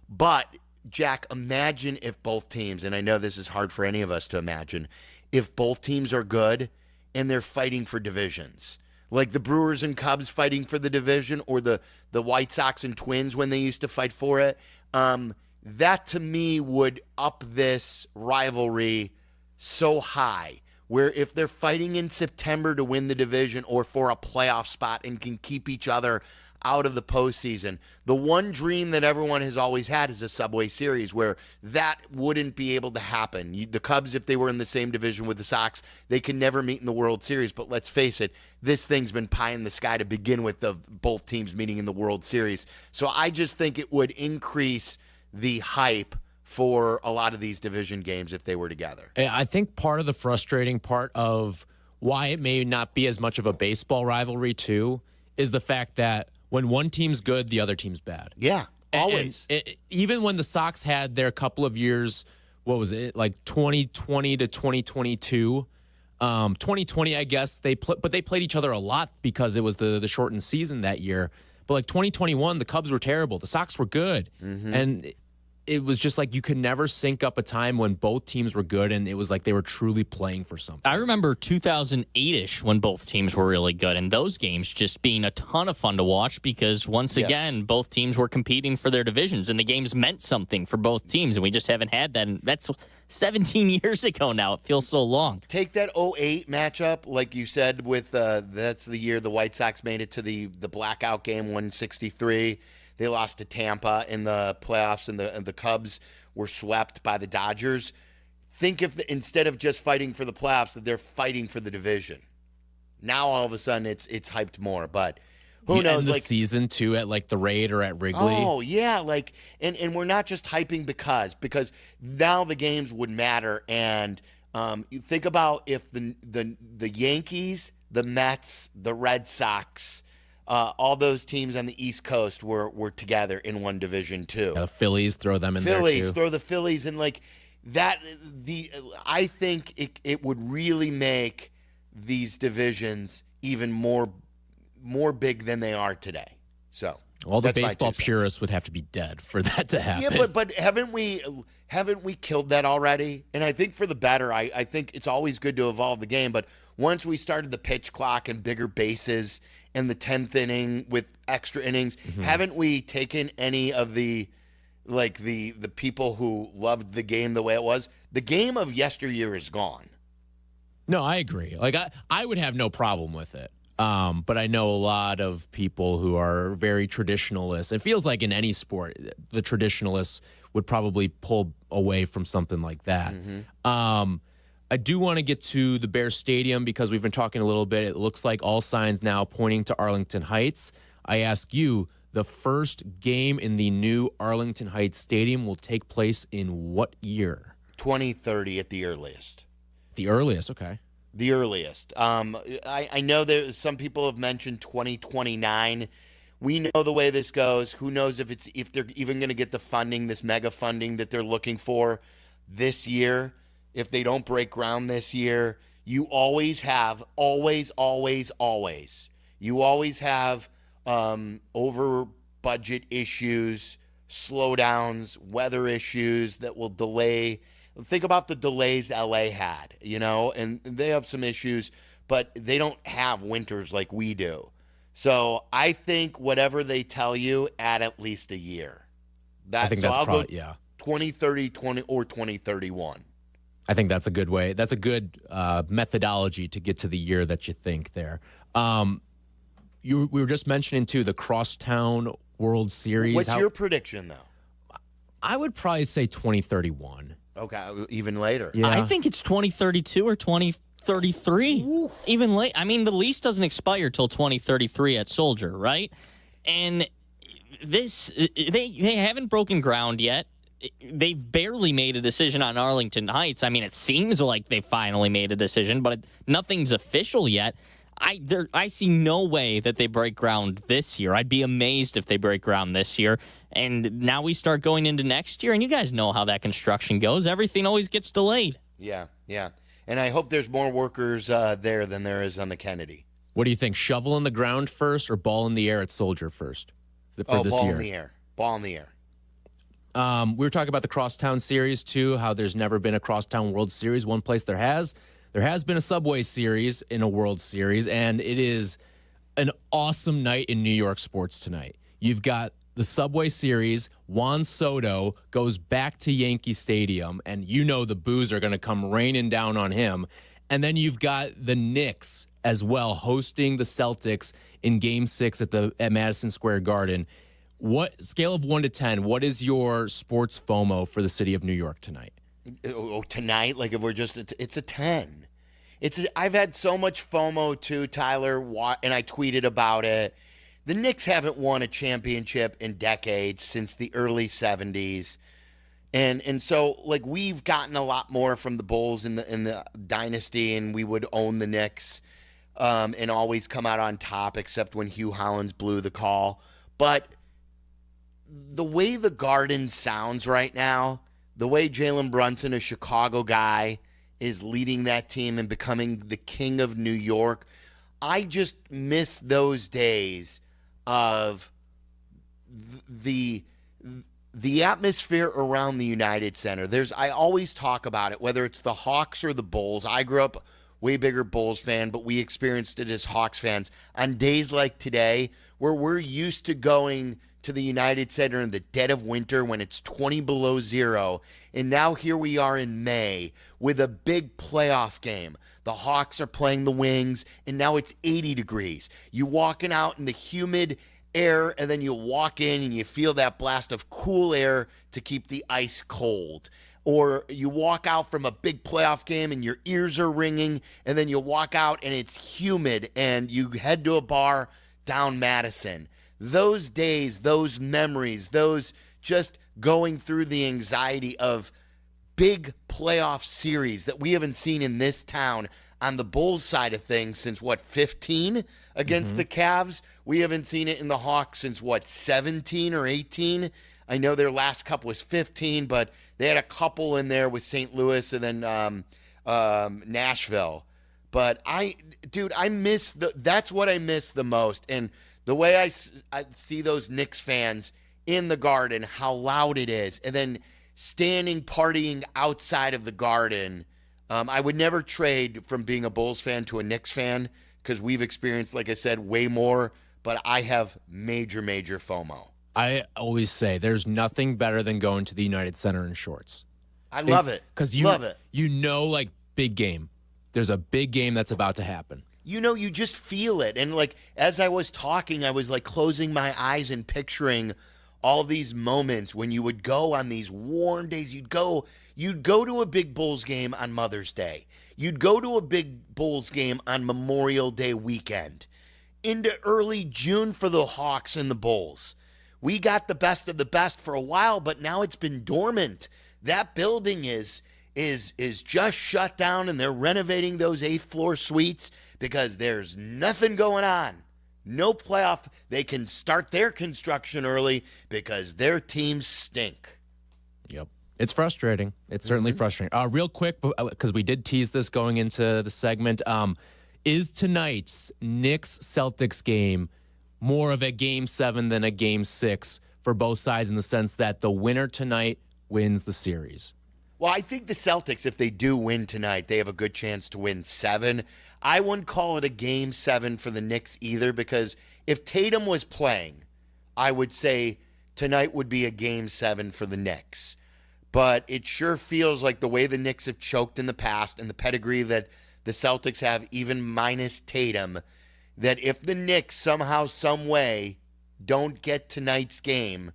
[SPEAKER 6] But, Jack, imagine if both teams, and I know this is hard for any of us to imagine, if both teams are good and they're fighting for divisions. Like the Brewers and Cubs fighting for the division, or the White Sox and Twins when they used to fight for it. That, to me, would up this rivalry so high, where if they're fighting in September to win the division or for a playoff spot and can keep each other out of the postseason, the one dream that everyone has always had is a Subway Series, where that wouldn't be able to happen. The Cubs, if they were in the same division with the Sox, they can never meet in the World Series. But let's face it, this thing's been pie in the sky to begin with, of both teams meeting in the World Series. So I just think it would increase the hype for a lot of these division games if they were together.
[SPEAKER 7] I think part of the frustrating part of why it may not be as much of a baseball rivalry, too, is the fact that when one team's good, the other team's bad.
[SPEAKER 6] Yeah, always.
[SPEAKER 7] And even when the Sox had their couple of years, what was it, like 2020 to 2022, 2020, I guess, but they played each other a lot because it was the shortened season that year. But like 2021, the Cubs were terrible. The Sox were good. Mm-hmm. And it was just like you could never sync up a time when both teams were good, and it was like they were truly playing for something.
[SPEAKER 10] I remember 2008-ish when both teams were really good, and those games just being a ton of fun to watch because, once again, both teams were competing for their divisions, and the games meant something for both teams, and we just haven't had that. And that's 17 years ago now. It feels so long.
[SPEAKER 6] Take that 2008 matchup, like you said, with that's the year the White Sox made it to the blackout game, 163. They lost to Tampa in the playoffs, and the Cubs were swept by the Dodgers. Think if instead of just fighting for the playoffs, that they're fighting for the division. Now all of a sudden it's hyped more, but who knows?
[SPEAKER 7] End the season too at like the Raid or at Wrigley.
[SPEAKER 6] Oh yeah, like and we're not just hyping because now the games would matter. And you think about if the Yankees, the Mets, the Red Sox, all those teams on the East Coast were together in one division too.
[SPEAKER 7] The Phillies, throw them in there too.
[SPEAKER 6] Throw the Phillies in, like that. I think it would really make these divisions even more big than they are today. So
[SPEAKER 7] all the baseball purists would have to be dead for that to happen.
[SPEAKER 6] Yeah, but haven't we killed that already? And I think for the better. I think it's always good to evolve the game, but once we started the pitch clock and bigger bases and the 10th inning with extra innings, haven't we taken any of the people who loved the game the way it was? The game of yesteryear is gone.
[SPEAKER 7] No, I agree. Like I would have no problem with it. But I know a lot of people who are very traditionalists. It feels like in any sport, the traditionalists would probably pull away from something like that. I do want to get to the Bears Stadium because we've been talking a little bit. It looks like all signs now pointing to Arlington Heights. I ask you, the first game in the new Arlington Heights Stadium will take place in what year?
[SPEAKER 6] 2030 at the earliest.
[SPEAKER 7] The earliest, okay.
[SPEAKER 6] The earliest. I know that some people have mentioned 2029, We know the way this goes. Who knows if they're even going to get the funding, this mega funding that they're looking for this year. If they don't break ground this year, you always have, always have over budget issues, slowdowns, weather issues that will delay. Think about the delays LA had, and they have some issues, but they don't have winters like we do. So I think whatever they tell you, add at least a year.
[SPEAKER 7] I think that's probably,
[SPEAKER 6] 2030, 2031.
[SPEAKER 7] I think that's a good way. That's a good methodology to get to the year that you think there. We were just mentioning, too, the Crosstown World Series.
[SPEAKER 6] What's your prediction, though?
[SPEAKER 7] I would probably say 2031.
[SPEAKER 6] Okay, even later.
[SPEAKER 7] Yeah.
[SPEAKER 10] I think it's 2032 or 2033. Oof. Even late. I mean, the lease doesn't expire till 2033 at Soldier, right? And they haven't broken ground yet. They've barely made a decision on Arlington Heights. I mean, it seems like they finally made a decision, but nothing's official yet. I see no way that they break ground this year. I'd be amazed if they break ground this year. And now we start going into next year, and you guys know how that construction goes. Everything always gets delayed.
[SPEAKER 6] Yeah. And I hope there's more workers there than there is on the Kennedy.
[SPEAKER 7] What do you think, shovel in the ground first or ball in the air at Soldier first for this
[SPEAKER 6] ball
[SPEAKER 7] year?
[SPEAKER 6] In the air. Ball in the air.
[SPEAKER 7] We were talking about the Crosstown Series, too, how there's never been a Crosstown World Series. One place there has been a Subway Series in a World Series, and it is an awesome night in New York sports tonight. You've got the Subway Series. Juan Soto goes back to Yankee Stadium, and the boos are going to come raining down on him. And then you've got the Knicks as well hosting the Celtics in Game 6 at Madison Square Garden. What scale of 1 to 10, what is your sports FOMO for the city of New York tonight?
[SPEAKER 6] Oh, tonight? Like if we're just, it's a 10. I've had so much FOMO too, Tyler, and I tweeted about it. The Knicks haven't won a championship in decades, since the early 70s. And so like we've gotten a lot more from the Bulls in the dynasty, and we would own the Knicks and always come out on top, except when Hugh Hollins blew the call. But the way the Garden sounds right now, the way Jalen Brunson, a Chicago guy, is leading that team and becoming the king of New York, I just miss those days of the atmosphere around the United Center. I always talk about it, whether it's the Hawks or the Bulls. I grew up way bigger Bulls fan, but we experienced it as Hawks fans. On days like today, where we're used to going to the United Center in the dead of winter when it's 20 below zero, and now here we are in May with a big playoff game. The Hawks are playing the Wings, and now it's 80 degrees. You walking out in the humid air, and then you walk in and you feel that blast of cool air to keep the ice cold. Or you walk out from a big playoff game and your ears are ringing, and then you walk out and it's humid, and you head to a bar down Madison. Those days, those memories, those just going through the anxiety of big playoff series that we haven't seen in this town on the Bulls side of things since, 15 against the Cavs? We haven't seen it in the Hawks since, 17 or 18? I know their last cup was 15, but they had a couple in there with St. Louis and then Nashville. But I miss that's what I miss the most. And the way I see those Knicks fans in the Garden, how loud it is, and then standing, partying outside of the Garden. I would never trade from being a Bulls fan to a Knicks fan because we've experienced, like I said, way more, but I have major, major FOMO.
[SPEAKER 7] I always say there's nothing better than going to the United Center in shorts.
[SPEAKER 6] I love it.
[SPEAKER 7] Because
[SPEAKER 6] love it.
[SPEAKER 7] Like, big game. There's a big game that's about to happen.
[SPEAKER 6] You just feel it. And, like, as I was talking, I was, like, closing my eyes and picturing all these moments when you would go on these warm days. You'd go to a big Bulls game on Mother's Day. You'd go to a big Bulls game on Memorial Day weekend. Into early June for the Hawks and the Bulls. We got the best of the best for a while, but now it's been dormant. That building is just shut down, and they're renovating those 8th floor suites because there's nothing going on. no playoff. They can start their construction early because their teams stink.
[SPEAKER 7] Yep. It's frustrating. It's certainly frustrating. Real quick, because we did tease this going into the segment, is tonight's Knicks-Celtics game more of a Game 7 than a Game 6 for both sides in the sense that the winner tonight wins the series?
[SPEAKER 6] Well, I think the Celtics, if they do win tonight, they have a good chance to win 7. I wouldn't call it a Game 7 for the Knicks either, because if Tatum was playing, I would say tonight would be a Game 7 for the Knicks. But it sure feels like the way the Knicks have choked in the past and the pedigree that the Celtics have, even minus Tatum, that if the Knicks somehow, some way don't get tonight's game,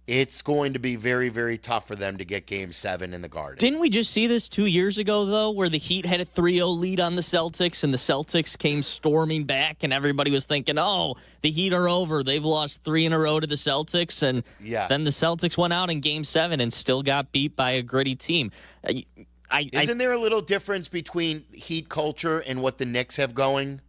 [SPEAKER 6] it's going to be very, very tough for them to get Game 7 in the Garden.
[SPEAKER 10] Didn't we just see this 2 years ago, though, where the Heat had a 3-0 lead on the Celtics, and the Celtics came storming back, and everybody was thinking, oh, the Heat are over. They've lost 3 in a row to the Celtics, and then the Celtics went out in Game 7 and still got beat by a gritty team.
[SPEAKER 6] Isn't there a little difference between Heat culture and what the Knicks have going?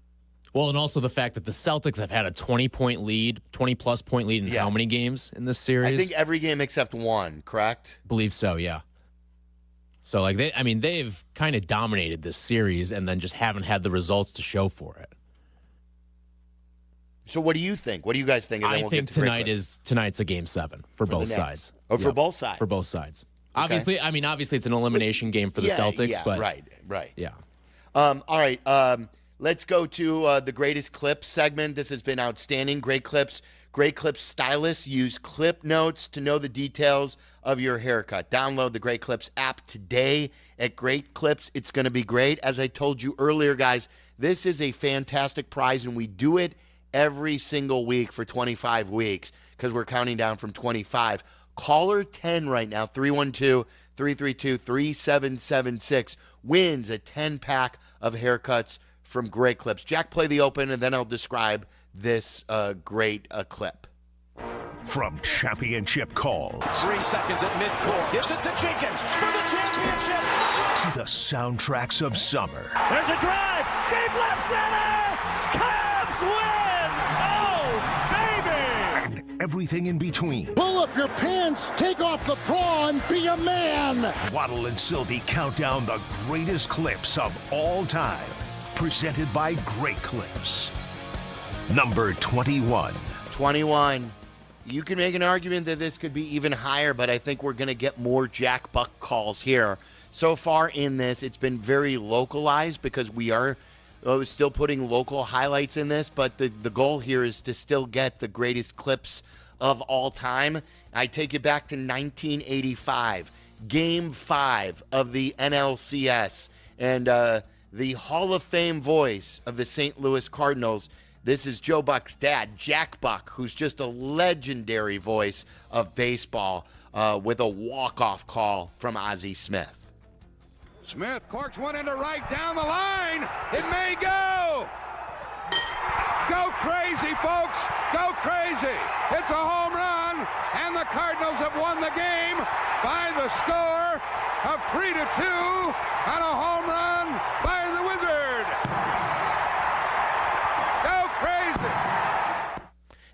[SPEAKER 7] Well, and also the fact that the Celtics have had a 20-point lead, 20-plus point lead in how many games in this series?
[SPEAKER 6] I think every game except one, correct?
[SPEAKER 7] Believe so, yeah. So, they've kind of dominated this series and then just haven't had the results to show for it.
[SPEAKER 6] So what do you think? What do you guys think? And then
[SPEAKER 7] I think tonight's a Game 7 for both sides.
[SPEAKER 6] Oh, for both sides?
[SPEAKER 7] For both sides.
[SPEAKER 6] Okay.
[SPEAKER 7] Obviously, it's an elimination game for the Celtics, but...
[SPEAKER 6] Right.
[SPEAKER 7] Yeah.
[SPEAKER 6] All right, let's go to the Greatest Clips segment. This has been outstanding. Great clips. Great Clips stylists use clip notes to know the details of your haircut. Download the Great Clips app today at Great Clips. It's going to be great. As I told you earlier, guys, this is a fantastic prize, and we do it every single week for 25 weeks because we're counting down from 25. Caller 10 right now, 312-332-3776, wins a 10-pack of haircuts from Great Clips. Jack, play the open, and then I'll describe this great clip.
[SPEAKER 18] From championship calls
[SPEAKER 16] 3 seconds at midcourt. Gives it to Jenkins for the championship.
[SPEAKER 18] to the soundtracks of summer.
[SPEAKER 16] There's a drive. Deep left center. Cubs win. Oh, baby.
[SPEAKER 18] And everything in between.
[SPEAKER 5] Pull up your pants, take off the bra, and be a man.
[SPEAKER 18] Waddle and Sylvie count down the greatest clips of all time. Presented by Great Clips. Number 21.
[SPEAKER 6] 21. You can make an argument that this could be even higher, but I think we're going to get more Jack Buck calls here. So far in this, it's been very localized because we are still putting local highlights in this, but the goal here is to still get the greatest clips of all time. I take you back to 1985, Game 5 of the NLCS, and the Hall of Fame voice of the St. Louis Cardinals. This is Joe Buck's dad, Jack Buck, who's just a legendary voice of baseball with a walk-off call from Ozzie Smith.
[SPEAKER 8] Smith corks one into right down the line. It may go. Go crazy, folks. Go crazy. It's a home run, and the Cardinals have won the game by the score of 3-2 on a home run by the Wizard. Go crazy.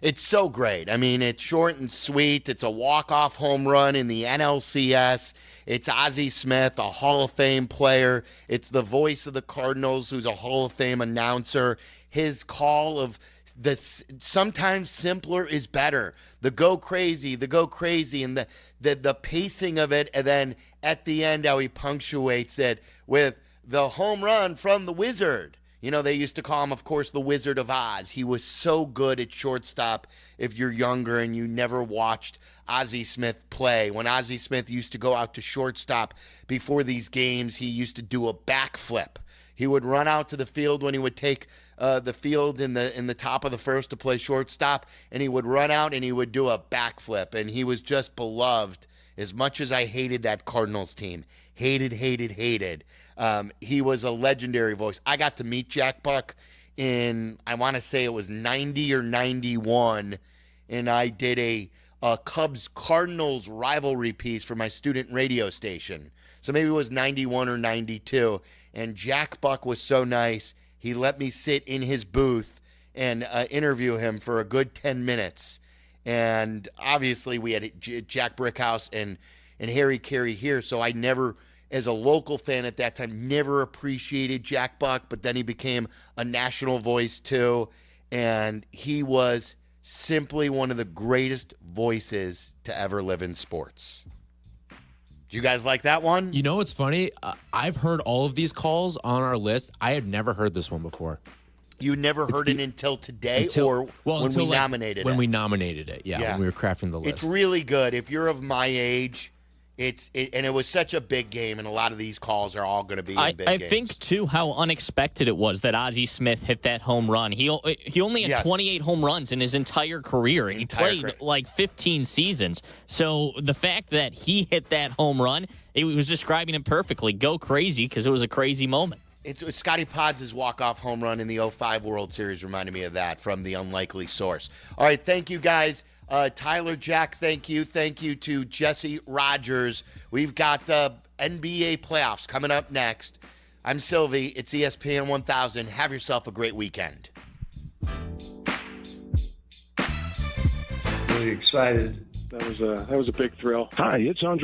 [SPEAKER 6] It's so great. I mean, it's short and sweet. It's a walk-off home run in the NLCS. It's Ozzie Smith, a Hall of Fame player. It's the voice of the Cardinals, who's a Hall of Fame announcer. His call of this, sometimes simpler is better. The go crazy, and the pacing of it, and then at the end how he punctuates it with the home run from the Wizard. You know, they used to call him, of course, the Wizard of Oz. He was so good at shortstop if you're younger and you never watched Ozzie Smith play. When Ozzie Smith used to go out to shortstop before these games, he used to do a backflip. He would run out to the field when he would take the field in the top of the first to play shortstop, and he would run out and he would do a backflip. And he was just beloved. As much as I hated that Cardinals team, hated. He was a legendary voice. I got to meet Jack Buck in, I want to say it was 90 or 91, and I did a Cubs-Cardinals rivalry piece for my student radio station. So maybe it was 91 or 92, and Jack Buck was so nice. He let me sit in his booth and interview him for a good 10 minutes. And obviously we had Jack Brickhouse and Harry Carey here, so I never, as a local fan at that time, never appreciated Jack Buck, but then he became a national voice too, and he was simply one of the greatest voices to ever live in sports. Do you guys like that one?
[SPEAKER 7] You know what's funny? I've heard all of these calls on our list. I had never heard this one before.
[SPEAKER 6] You never heard it until today, when we nominated it?
[SPEAKER 7] When we nominated it, yeah, when we were crafting the list.
[SPEAKER 6] It's really good. If you're of my age, and it was such a big game, and a lot of these calls are all going to be in big games.
[SPEAKER 10] I think, too, how unexpected it was that Ozzie Smith hit that home run. He only had 28 home runs in his entire career, and he played like 15 seasons. So the fact that he hit that home run, it was describing it perfectly. Go crazy, because it was a crazy moment.
[SPEAKER 6] It's Scotty Pods' walk-off home run in the 05 World Series reminded me of that from the unlikely source. All right, thank you, guys. Tyler, Jack, thank you. Thank you to Jesse Rogers. We've got NBA playoffs coming up next. I'm Sylvie. It's ESPN 1000. Have yourself a great weekend.
[SPEAKER 9] Really excited.
[SPEAKER 12] That was a big thrill.
[SPEAKER 9] Hi, it's Andre.